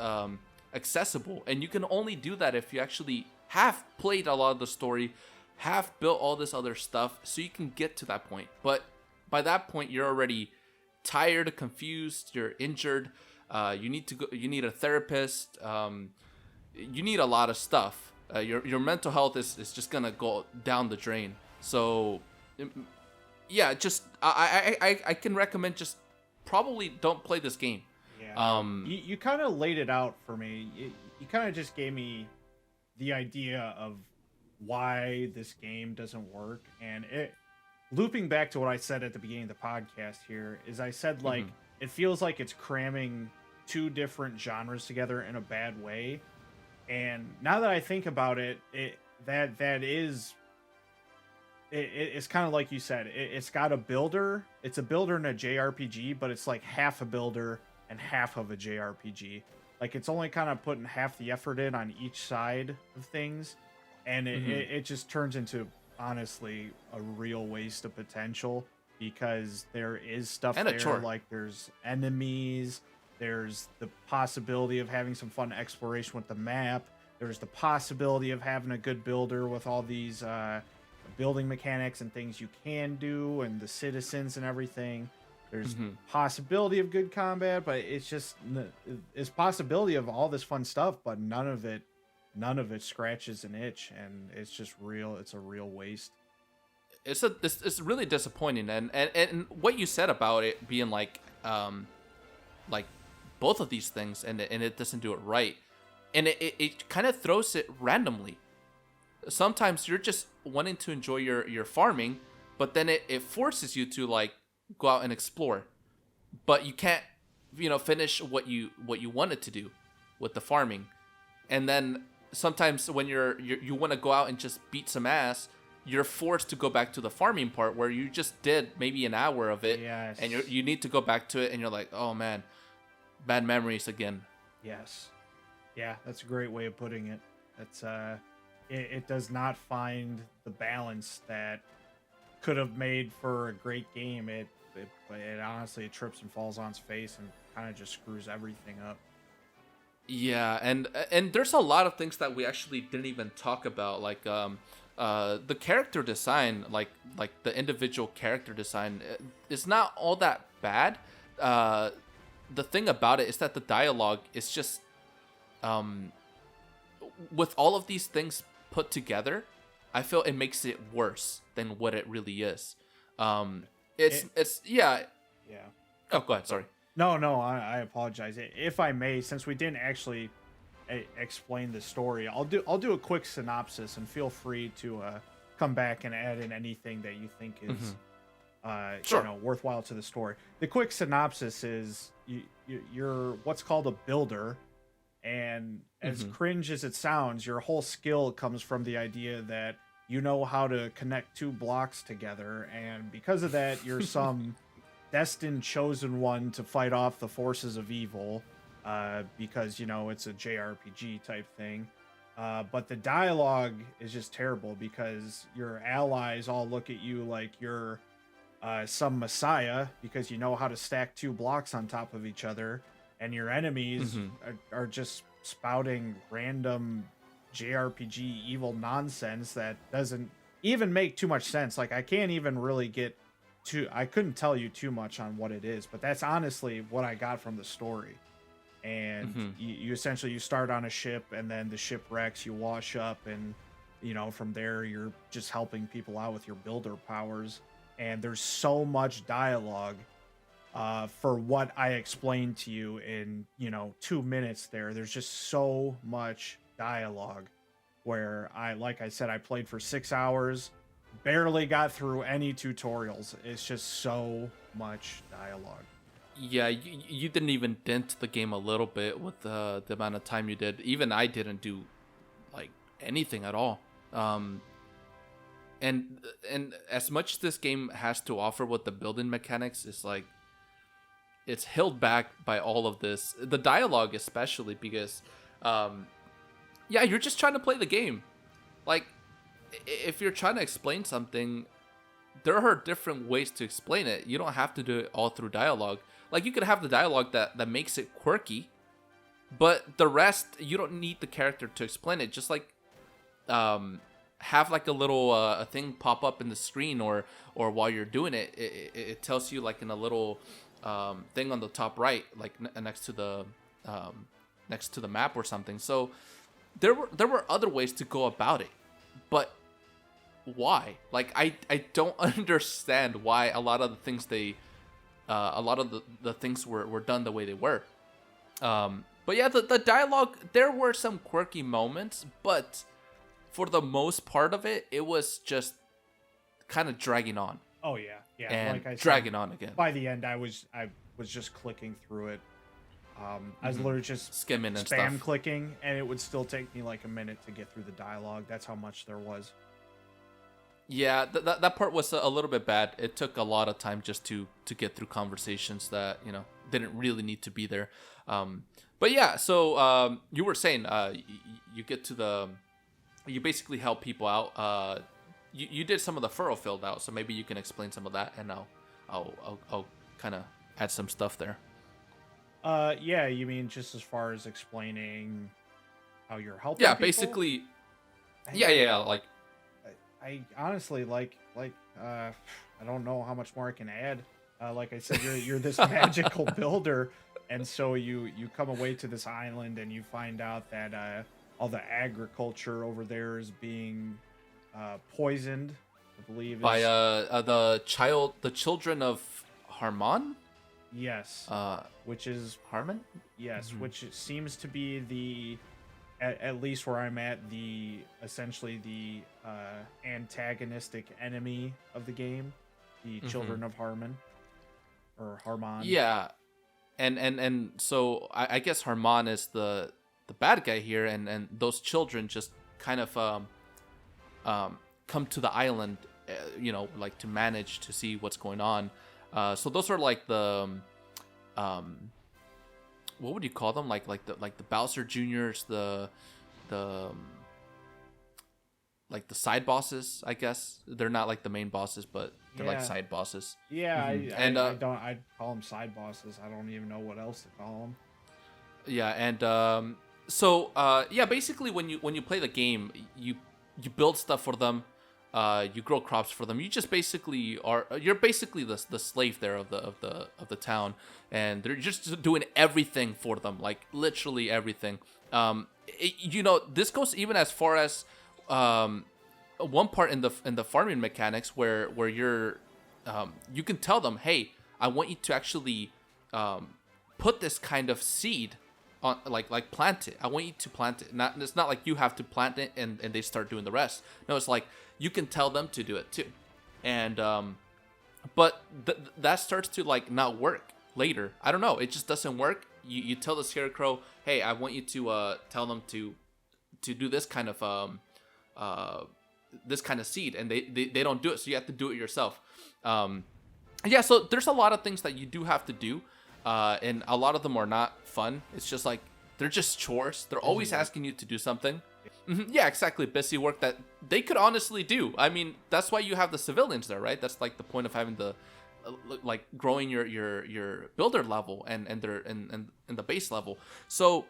accessible, and you can only do that if you actually have played a lot of the story, have built all this other stuff, so you can get to that point. But by that point, you're already tired, confused, you're injured. You need a therapist. You need a lot of stuff. Your mental health is just gonna go down the drain. So, yeah, just I can recommend just probably don't play this game. Yeah. You kind of laid it out for me. You kind of just gave me the idea of why this game doesn't work, and looping back to what I said at the beginning of the podcast here is I said like it feels like it's cramming two different genres together in a bad way. And now that I think about it, it's kind of like you said. It's got a builder. It's a builder and a JRPG, but it's like half a builder and half of a JRPG. Like it's only kind of putting half the effort in on each side of things, and it just turns into honestly a real waste of potential, because there is stuff and there, like there's enemies, there's the possibility of having some fun exploration with the map, there's the possibility of having a good builder with all these building mechanics and things you can do, and the citizens and everything. There's possibility of good combat, but it's possibility of all this fun stuff, but none of it scratches an itch, and it's just real. It's a real waste. It's really disappointing, and what you said about it being like both of these things, and it doesn't do it right, and it kind of throws it randomly. Sometimes you're just wanting to enjoy your farming, but then it forces you to like go out and explore, but you can't finish what you wanted to do with the farming, and then sometimes when you want to go out and just beat some ass, you're forced to go back to the farming part where you just did maybe an hour of it. Yes. And you need to go back to it, and you're like, oh man, bad memories again. Yes. Yeah, that's a great way of putting it. That's it does not find the balance that could have made for a great game. It honestly, it trips and falls on its face and kind of just screws everything up. Yeah, and there's a lot of things that we actually didn't even talk about, like the character design, like the individual character design is not all that bad. The thing about it is that the dialogue is just with all of these things put together, I feel it makes it worse than what it really is. It's yeah. Oh, go ahead. Sorry. No, I apologize. If I may, since we didn't actually explain the story, I'll do a quick synopsis, and feel free to come back and add in anything that you think is Sure. worthwhile to the story. The quick synopsis is you're what's called a builder, and as cringe as it sounds, your whole skill comes from the idea that you know how to connect two blocks together, and because of that, you're some destined chosen one to fight off the forces of evil, because it's a JRPG type thing. But the dialogue is just terrible, because your allies all look at you like you're some messiah, because you know how to stack two blocks on top of each other, and your enemies are just spouting random JRPG evil nonsense that doesn't even make too much sense. Like, I can't even really I couldn't tell you too much on what it is, but that's honestly what I got from the story. and Mm-hmm. you essentially you start on a ship, and then the ship wrecks, you wash up, and from there you're just helping people out with your builder powers. And there's so much dialogue for what I explained to you in 2 minutes. There's just so much dialogue where like I said, I played for 6 hours, barely got through any tutorials. It's just so much dialogue. Yeah, you didn't even dent the game a little bit with the amount of time you did. Even I didn't do like anything at all. And as much as this game has to offer with the building mechanics, is like it's held back by all of this. The dialogue especially, because yeah, you're just trying to play the game. Like, if you're trying to explain something, there are different ways to explain it. You don't have to do it all through dialogue. Like, you could have the dialogue that makes it quirky, but the rest, you don't need the character to explain it. Just like have like a little a thing pop up in the screen, or while you're doing it, it tells you like in a little thing on the top right, like next to the map or something. So there were other ways to go about it, but why? Like, I don't understand why a lot of the things the things were done the way they were. But yeah, the dialogue, there were some quirky moments, but for the most part of it, it was just kind of dragging on. Oh yeah, And like I said, dragging on again. by the end, I was just clicking through it. I was literally just Skimming and spam stuff. clicking, and it would still take me like a minute to get through the dialogue. That's how much there was. Yeah, that part was a little bit bad. It took a lot of time just to get through conversations that didn't really need to be there. But yeah, so you were saying you get to you basically help people out. You did some of the furrow filled out, so maybe you can explain some of that, and I'll kind of add some stuff there. Yeah, you mean just as far as explaining how you're helping? Yeah, people? basically. Yeah. Like, I honestly I don't know how much more I can add. Like I said, you're this magical builder, and so you come away to this island, and you find out that all the agriculture over there is being poisoned, I believe, by the children of Harmon. Yes. Which is Harmon. Yes, which seems to be at least where I'm at, essentially the antagonistic enemy of the game, the children of Harmon, or Harmon. Yeah, and so I guess Harmon is the bad guy here, and those children just kind of come to the island, like to manage to see what's going on. So those are like the what would you call them? Like the Bowser Juniors, the like the side bosses, I guess. They're not like the main bosses, but they're like side bosses. Yeah, And I'd call them side bosses. I don't even know what else to call them. Yeah, and so yeah, basically when you play the game, you build stuff for them. You grow crops for them. You just basically you're basically the slave there of the town, and they're just doing everything for them, like literally everything. This goes even as far as one part in the farming mechanics where you're you can tell them, hey, I want you to actually put this kind of seed on, like plant it. I want you to plant it. It's not like you have to plant it and they start doing the rest. No, it's like you can tell them to do it too. And but that starts to like not work later. I don't know. It just doesn't work. You tell the scarecrow, hey, I want you to tell them to do this kind of seed, and they don't do it, so you have to do it yourself. Yeah, so there's a lot of things that you do have to do, and a lot of them are not fun. It's just like they're just chores. They're always asking you to do something. Yeah, exactly. Busy work that they could honestly do. I mean, that's why you have the civilians there, right? That's like the point of having the like growing your builder level and their and the base level. So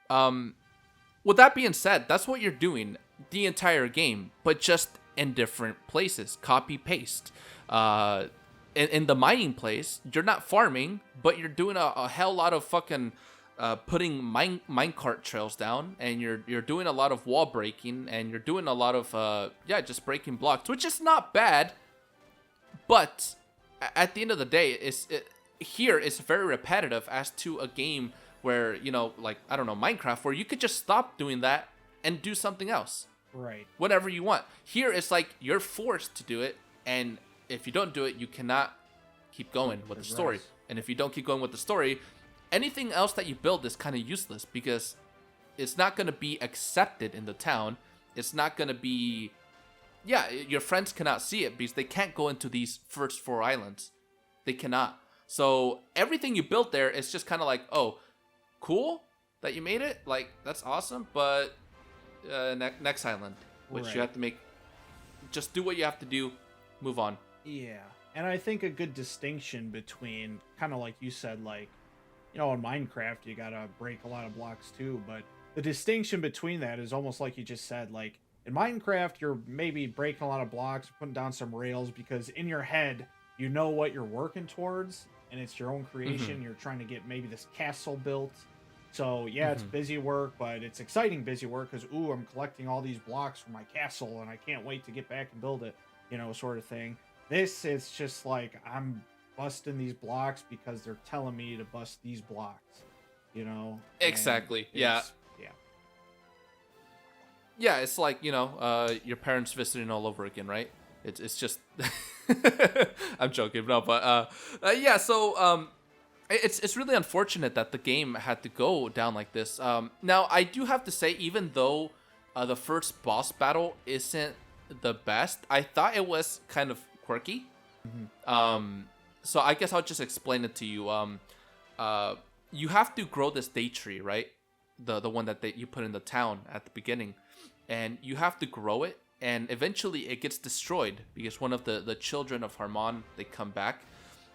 with that being said, that's what you're doing the entire game, but just in different places. Copy paste. In the mining place, you're not farming, but you're doing a hell lot of fucking putting minecart trails down, and you're doing a lot of wall breaking, and you're doing a lot of just breaking blocks, which is not bad. But at the end of the day, here it's very repetitive as to a game where, you know, like, I don't know, Minecraft, where you could just stop doing that and do something else. Right. Whatever you want. Here it's like you're forced to do it, and if you don't do it, you cannot keep going with the story. And if you don't keep going with the story, anything else that you build is kind of useless, because it's not going to be accepted in the town. It's not going to be... Yeah, your friends cannot see it because they can't go into these first 4 islands. They cannot. So everything you built there is just kind of like, oh, cool that you made it. Like, that's awesome, but next island, which you have to make. Just do what you have to do. Move on. Yeah. And I think a good distinction between, kind of like you said, like, you know, in Minecraft, you got to break a lot of blocks too. But the distinction between that is almost like you just said, like, in Minecraft, you're maybe breaking a lot of blocks, putting down some rails, because in your head, you know what you're working towards, and it's your own creation. Mm-hmm. You're trying to get maybe this castle built. So, yeah, it's busy work, but it's exciting busy work because, ooh, I'm collecting all these blocks for my castle, and I can't wait to get back and build it, you know, sort of thing. This is just like, I'm busting these blocks because they're telling me to bust these blocks, you know? Exactly. Yeah. Yeah, it's like, you know, your parents visiting all over again, right? It's just... I'm joking, no, but yeah, so it's really unfortunate that the game had to go down like this. Now, I do have to say, even though the first boss battle isn't the best, I thought it was kind of quirky. So I guess I'll just explain it to you. You have to grow this date tree, right? The one that you put in the town at the beginning. And you have to grow it, and eventually it gets destroyed because one of the children of Harmon, they come back,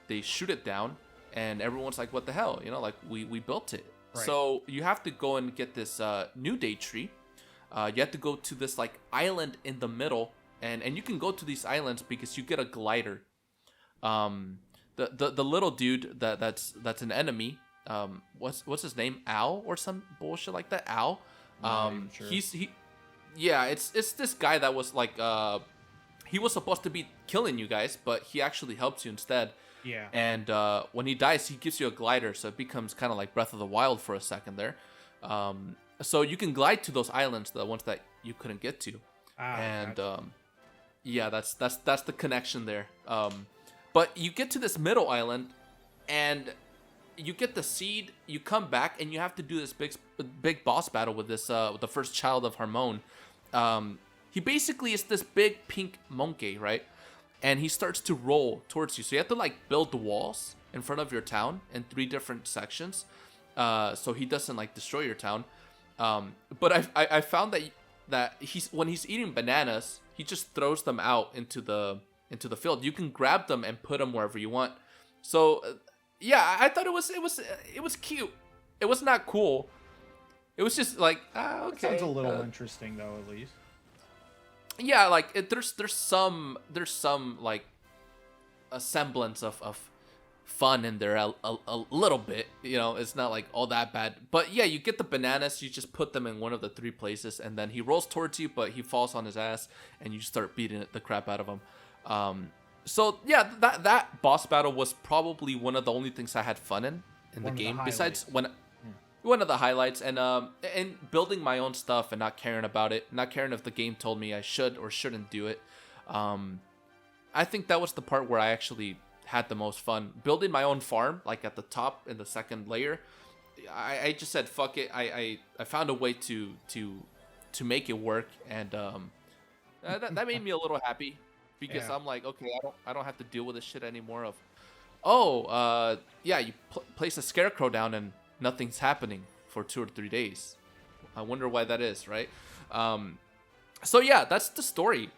they shoot it down, and everyone's like, what the hell? You know, like, we built it. Right. So you have to go and get this new date tree. You have to go to this, like, island in the middle, and you can go to these islands because you get a glider. The little dude that's an enemy, what's his name? Al or some bullshit like that? Al. Sure. Yeah, it's this guy that was like, he was supposed to be killing you guys, but he actually helps you instead. Yeah. And when he dies, he gives you a glider, so it becomes kind of like Breath of the Wild for a second there. So you can glide to those islands, the ones that you couldn't get to. Yeah, that's the connection there. But you get to this middle island, and you get the seed. You come back, and you have to do this big boss battle with this with the first child of Harmon. He basically is this big pink monkey, right? And he starts to roll towards you. So you have to, like, build the walls in front of your town in 3 different sections, so he doesn't, like, destroy your town. But I found that when he's eating bananas, he just throws them out into the field. You can grab them and put them wherever you want. So yeah, I thought it was cute. It was not cool. It was just like, okay. That sounds a little interesting, though, at least. Yeah, like, there's some like a semblance of fun in there a little bit. You know, it's not like all that bad. But yeah, you get the bananas, you just put them in one of the 3 places, and then he rolls towards you, but he falls on his ass, and you start beating the crap out of him. So yeah, that boss battle was probably one of the only things I had fun in the game, besides one of the highlights, and building my own stuff and not caring about it, not caring if the game told me I should or shouldn't do it. I think that was the part where I actually had the most fun. Building my own farm, like at the top in the second layer, I just said fuck it. I found a way to make it work, and that made me a little happy, because I'm like, okay, I don't have to deal with this shit anymore. You place a scarecrow down and nothing's happening for 2 or 3 days. I wonder why that is, right? So yeah, that's the story.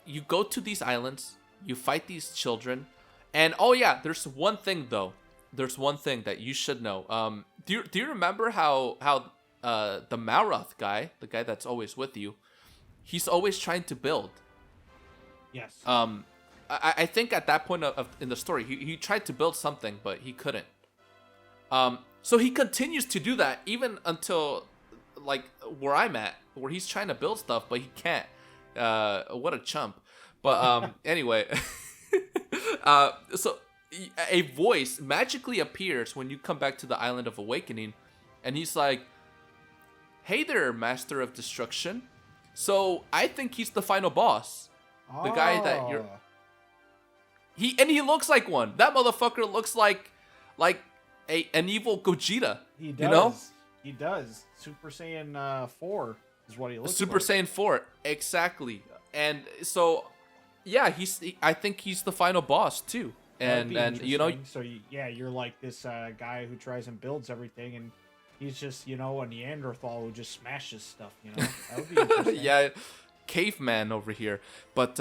You go to these islands, you fight these children, and there's one thing though. There's one thing that you should know. Do you remember how the Maroth guy, the guy that's always with you, he's always trying to build. Yes. I think at that point in the story, he tried to build something, but he couldn't. So he continues to do that even until like where I'm at, where he's trying to build stuff, but he can't. What a chump. But anyway, so a voice magically appears when you come back to the Island of Awakening, and he's like, "Hey there, Master of Destruction." So I think he's the final boss. The guy that you're. He looks like one. That motherfucker looks like an evil Gogeta. He does. You know? He does. Super Saiyan 4 is what he looks Super like. Saiyan 4, exactly. And so, yeah, I think he's the final boss too. And you know, so you're like this guy who tries and builds everything, and he's just a Neanderthal who just smashes stuff. That would be interesting. yeah, caveman over here. But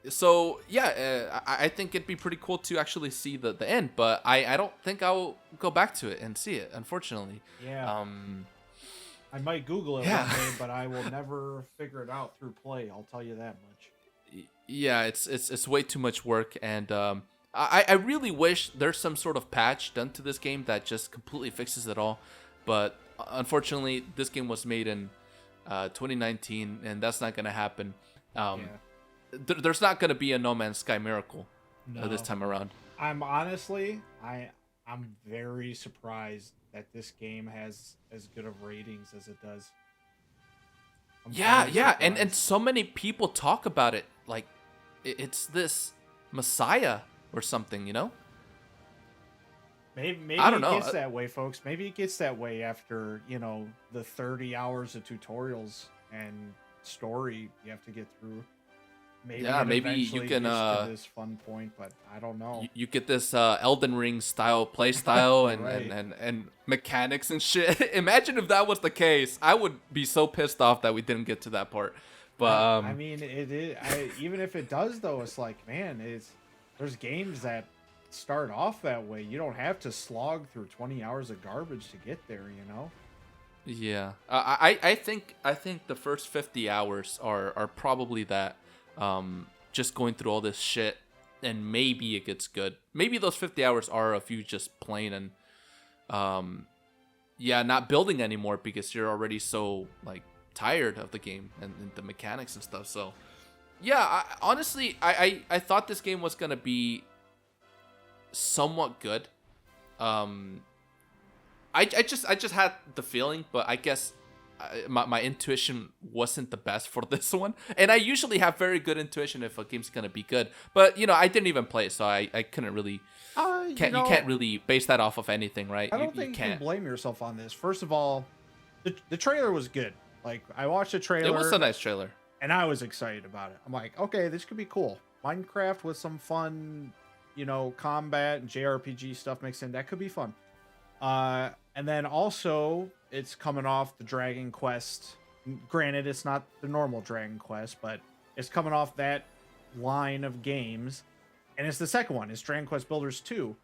so yeah, I think it'd be pretty cool to actually see the end. But I don't think I'll go back to it and see it, unfortunately. Yeah. I might Google it one day, but I will never figure it out through play. I'll tell you that much. Yeah, it's way too much work, and I really wish there's some sort of patch done to this game that just completely fixes it all. But unfortunately, this game was made in 2019, and that's not gonna happen. There's not gonna be a No Man's Sky miracle this time around. I'm very surprised that this game has as good of ratings as it does. Yeah, and so many people talk about it like it's this Messiah or something, you know? Maybe I don't know. It gets that way, folks. Maybe it gets that way after, the 30 hours of tutorials and story you have to get through. Maybe you can to this fun point, but I don't know. You get this Elden Ring style play style and, Right. and mechanics and shit. Imagine if that was the case. I would be so pissed off that we didn't get to that part. But I mean, it is. Even if it does, though, it's like, man, there's games that start off that way. You don't have to slog through 20 hours of garbage to get there. Yeah, I think the first 50 hours are probably that. Just going through all this shit, and maybe it gets good. Maybe those 50 hours are of you just playing and not building anymore because you're already so like tired of the game and the mechanics and stuff. So yeah, honestly I thought this game was gonna be somewhat good. I just had the feeling, but I guess my intuition wasn't the best for this one, and I usually have very good intuition if a game's gonna be good. But I didn't even play it, so I couldn't really. You can't really base that off of anything, right? I don't think you can blame yourself on this. First of all, the trailer was good. Like, I watched the trailer. It was a nice trailer, and I was excited about it. I'm like, okay, this could be cool. Minecraft with some fun, combat and JRPG stuff mixed in. That could be fun. And then also, it's coming off the Dragon Quest. Granted, it's not the normal Dragon Quest, but it's coming off that line of games. And it's the second one. It's Dragon Quest Builders 2,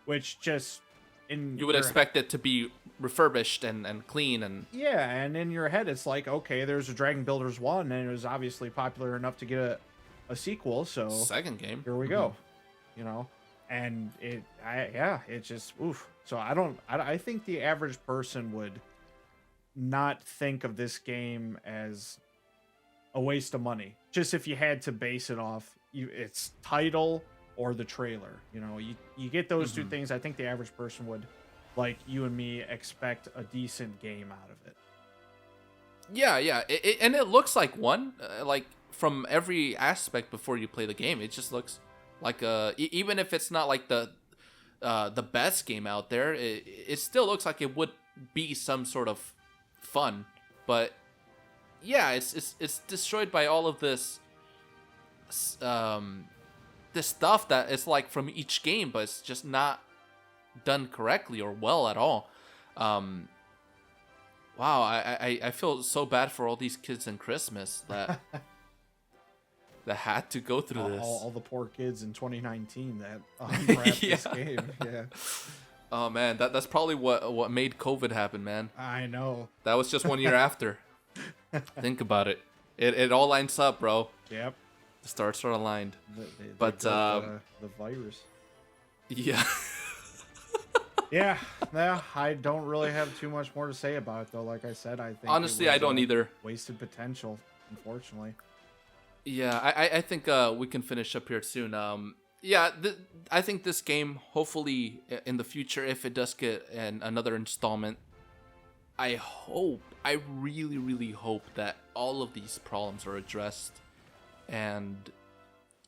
which just... You would expect it to be refurbished and clean and... Yeah, and in your head, it's like, okay, there's a Dragon Builders 1, and it was obviously popular enough to get a sequel, so... Second game. Here we go. And it just, oof. So I think the average person would not think of this game as a waste of money. Just if you had to base it off its title or the trailer, you get those two things. I think the average person would, like you and me, expect a decent game out of it. Yeah. And it looks like one, like from every aspect before you play the game. It just looks like even if it's not like the best game out there, it still looks like it would be some sort of fun. But yeah, it's destroyed by all of this this stuff that is like from each game, but it's just not done correctly or well at all. Wow, I feel so bad for all these kids in Christmas that that had to go through this. All the poor kids in 2019 that unwrapped this game. Yeah. Oh man, that's probably what made COVID happen, man. I know. That was just 1 year after. Think about it. It all lines up, bro. Yep. The stars are aligned. But the virus. Yeah. Yeah, yeah. I don't really have too much more to say about it, though. Like I said, I think Honestly, it I was don't either. wasted potential, unfortunately. Yeah, I think we can finish up here soon. Yeah, I think this game, hopefully in the future, if it does get another installment, I really, really hope that all of these problems are addressed and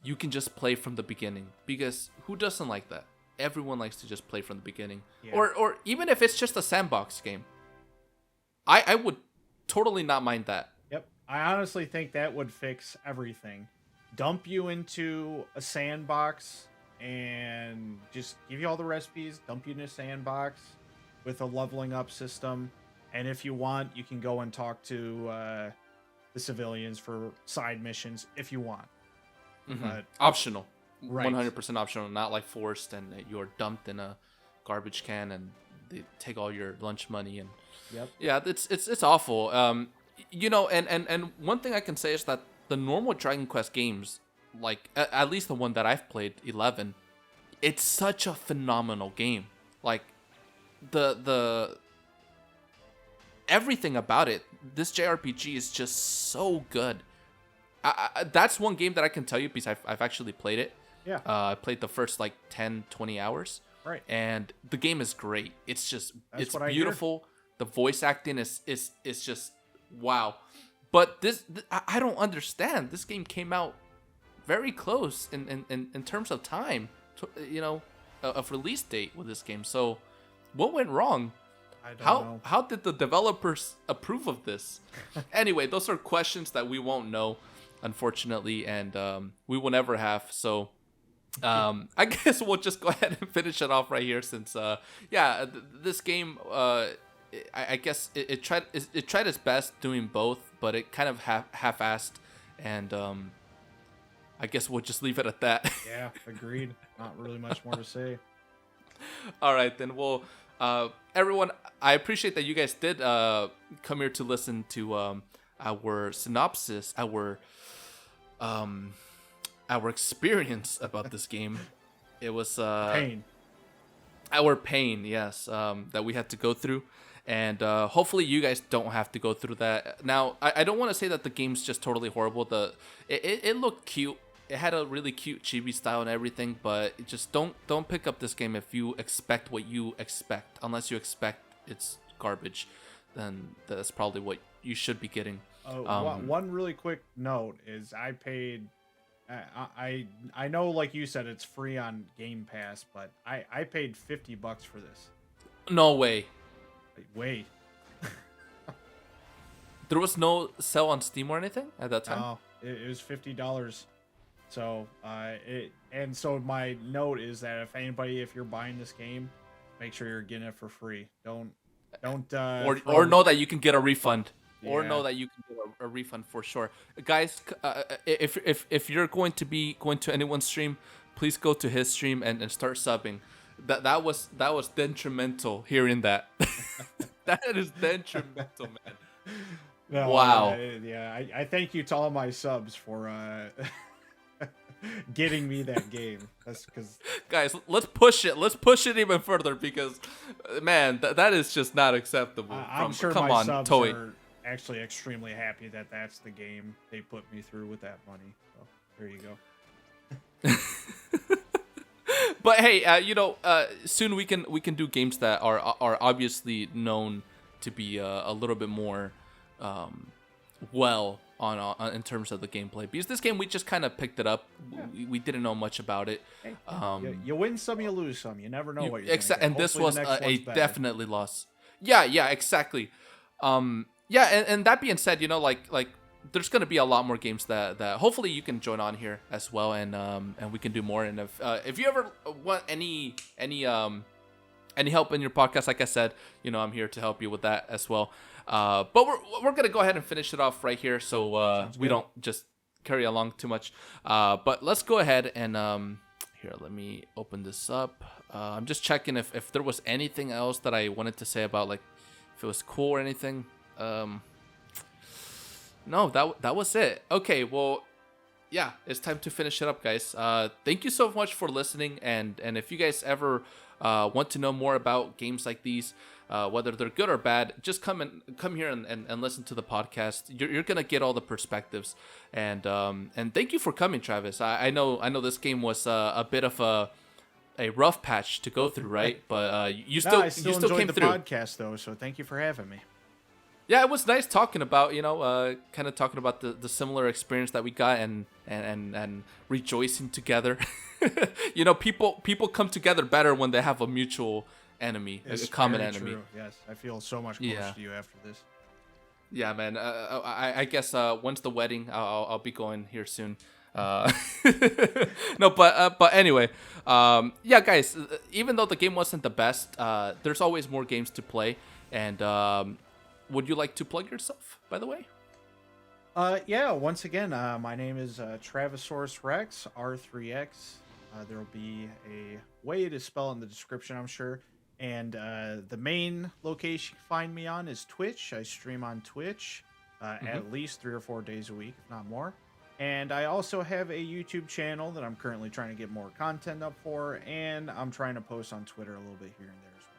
you can just play from the beginning. Because who doesn't like that? Everyone likes to just play from the beginning. Yeah. Or even if it's just a sandbox game. I would totally not mind that. Yep. I honestly think that would fix everything. Dump you into a sandbox and just give you all the recipes, dump you in a sandbox with a leveling up system. And if you want, you can go and talk to the civilians for side missions if you want. But Optional. Right. 100% optional, not like forced and you're dumped in a garbage can and they take all your lunch money and Yep. yeah, it's awful. You know, and one thing I can say is that the normal Dragon Quest games, like at least the one that I've played, 11, it's such a phenomenal game. Like the everything about it, this JRPG is just so good. That's one game that I can tell you because I've actually played it. Yeah. I played the first like 10, 20 hours. Right. And the game is great. It's just That's it's what I hear. beautiful. The voice acting is just wow. But I don't understand. This game came out very close in terms of time, you know, of release date with this game. So what went wrong? I don't know. How did the developers approve of this? Anyway, those are questions that we won't know, unfortunately, and we will never have. So I guess we'll just go ahead and finish it off right here, since this game, I guess it tried its best doing both, but it kind of half-assed, and I guess we'll just leave it at that. Yeah, agreed. Not really much more to say. All right, then. Well, everyone, I appreciate that you guys did come here to listen to our synopsis, our experience about this game. It was Pain. our pain, yes, that we had to go through, and hopefully you guys don't have to go through that. Now, I don't want to say that the game's just totally horrible. It looked cute. It had a really cute chibi style and everything, but just don't pick up this game if you expect what you expect. Unless you expect it's garbage, then that's probably what you should be getting. One really quick note is I paid. I know, like you said, it's free on Game Pass, but I paid $50 for this. No way. Wait. There was no sale on Steam or anything at that time? No, it was $50. So so my note is that if you're buying this game, make sure you're getting it for free. Don't or know that you can get a refund. Or Yeah. know that you can get a refund for sure. Guys, if you're going to anyone's stream, please go to his stream and start subbing. That was detrimental hearing that. That is detrimental, man. No, Wow. I thank you to all my subs for getting me that game. That's because Guys, let's push it. Let's push it even further because, man, that is just not acceptable. I'm sure Come my on, subs Toei. are actually extremely happy that that's the game they put me through with that money. So there you go. But hey, soon we can do games that are obviously known to be a little bit more on in terms of the gameplay. Because this game we just kind of picked it up. Yeah. We didn't know much about it. Hey, you win some, you lose some. You never know what you're gonna get. And this Hopefully was the next a one's better. definitely loss. Yeah, exactly. And that being said, like there's gonna be a lot more games that hopefully you can join on here as well, and we can do more. And if you ever want any help in your podcast, like I said, I'm here to help you with that as well. But we're gonna go ahead and finish it off right here, so we don't just carry along too much. But let's go ahead and here, let me open this up. I'm just checking if there was anything else that I wanted to say about, like, if it was cool or anything. No, that was it. Okay, well, yeah, it's time to finish it up, guys. Thank you so much for listening, and if you guys ever want to know more about games like these, whether they're good or bad, just come here and listen to the podcast. You're gonna get all the perspectives, and thank you for coming, Travis. I know this game was a bit of a rough patch to go through, right? But I you still still came enjoyed the through. podcast though, so thank you for having me. Yeah, it was nice talking about, kind of talking about the similar experience that we got and rejoicing together. People come together better when they have a mutual enemy, It's a common very enemy. True. Yes, I feel so much closer to you after this. Yeah, man. I guess once the wedding, I'll be going here soon. No, but anyway, yeah, guys. Even though the game wasn't the best, there's always more games to play. And would you like to plug yourself, by the way? Yeah. Once again, my name is TravisaurusR3X. There will be a way to spell in the description, I'm sure. And the main location you can find me on is Twitch. I stream on Twitch at least 3 or 4 days a week, if not more. And I also have a YouTube channel that I'm currently trying to get more content up for, and I'm trying to post on Twitter a little bit here and there as well.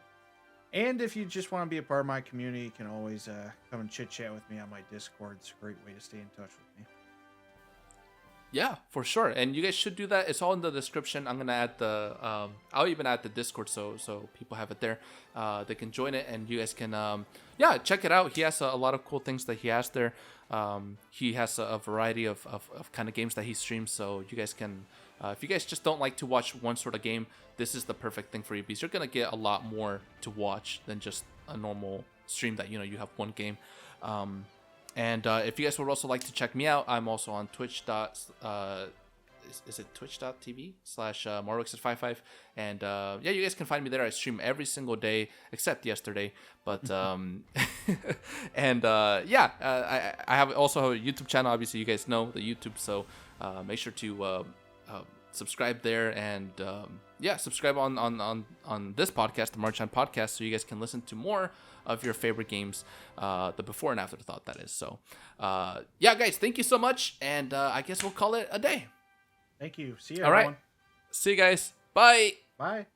And if you just want to be a part of my community, you can always come and chit-chat with me on my Discord. It's a great way to stay in touch with me. Yeah, for sure. And you guys should do that. It's all in the description. I'm gonna add I'll even add the Discord so people have it there. They can join it, and you guys can check it out. He has a lot of cool things that he has there. He has a variety of kind of games that he streams, so you guys can if you guys just don't like to watch one sort of game, this is the perfect thing for you, because you're gonna get a lot more to watch than just a normal stream that you have one game. And if you guys would also like to check me out, I'm also on Twitch. Is it twitch.tv/Maru-chan55? And yeah, you guys can find me there. I stream every single day except yesterday. But and I have also have a YouTube channel. Obviously, you guys know the YouTube, so make sure to subscribe there, and subscribe on this podcast, the Maru-chan podcast, so you guys can listen to more of your favorite games, the before and after thought, that is. So guys, thank you so much, and I guess we'll call it a day. Thank you. See you, all everyone. Right, see you guys. Bye. Bye.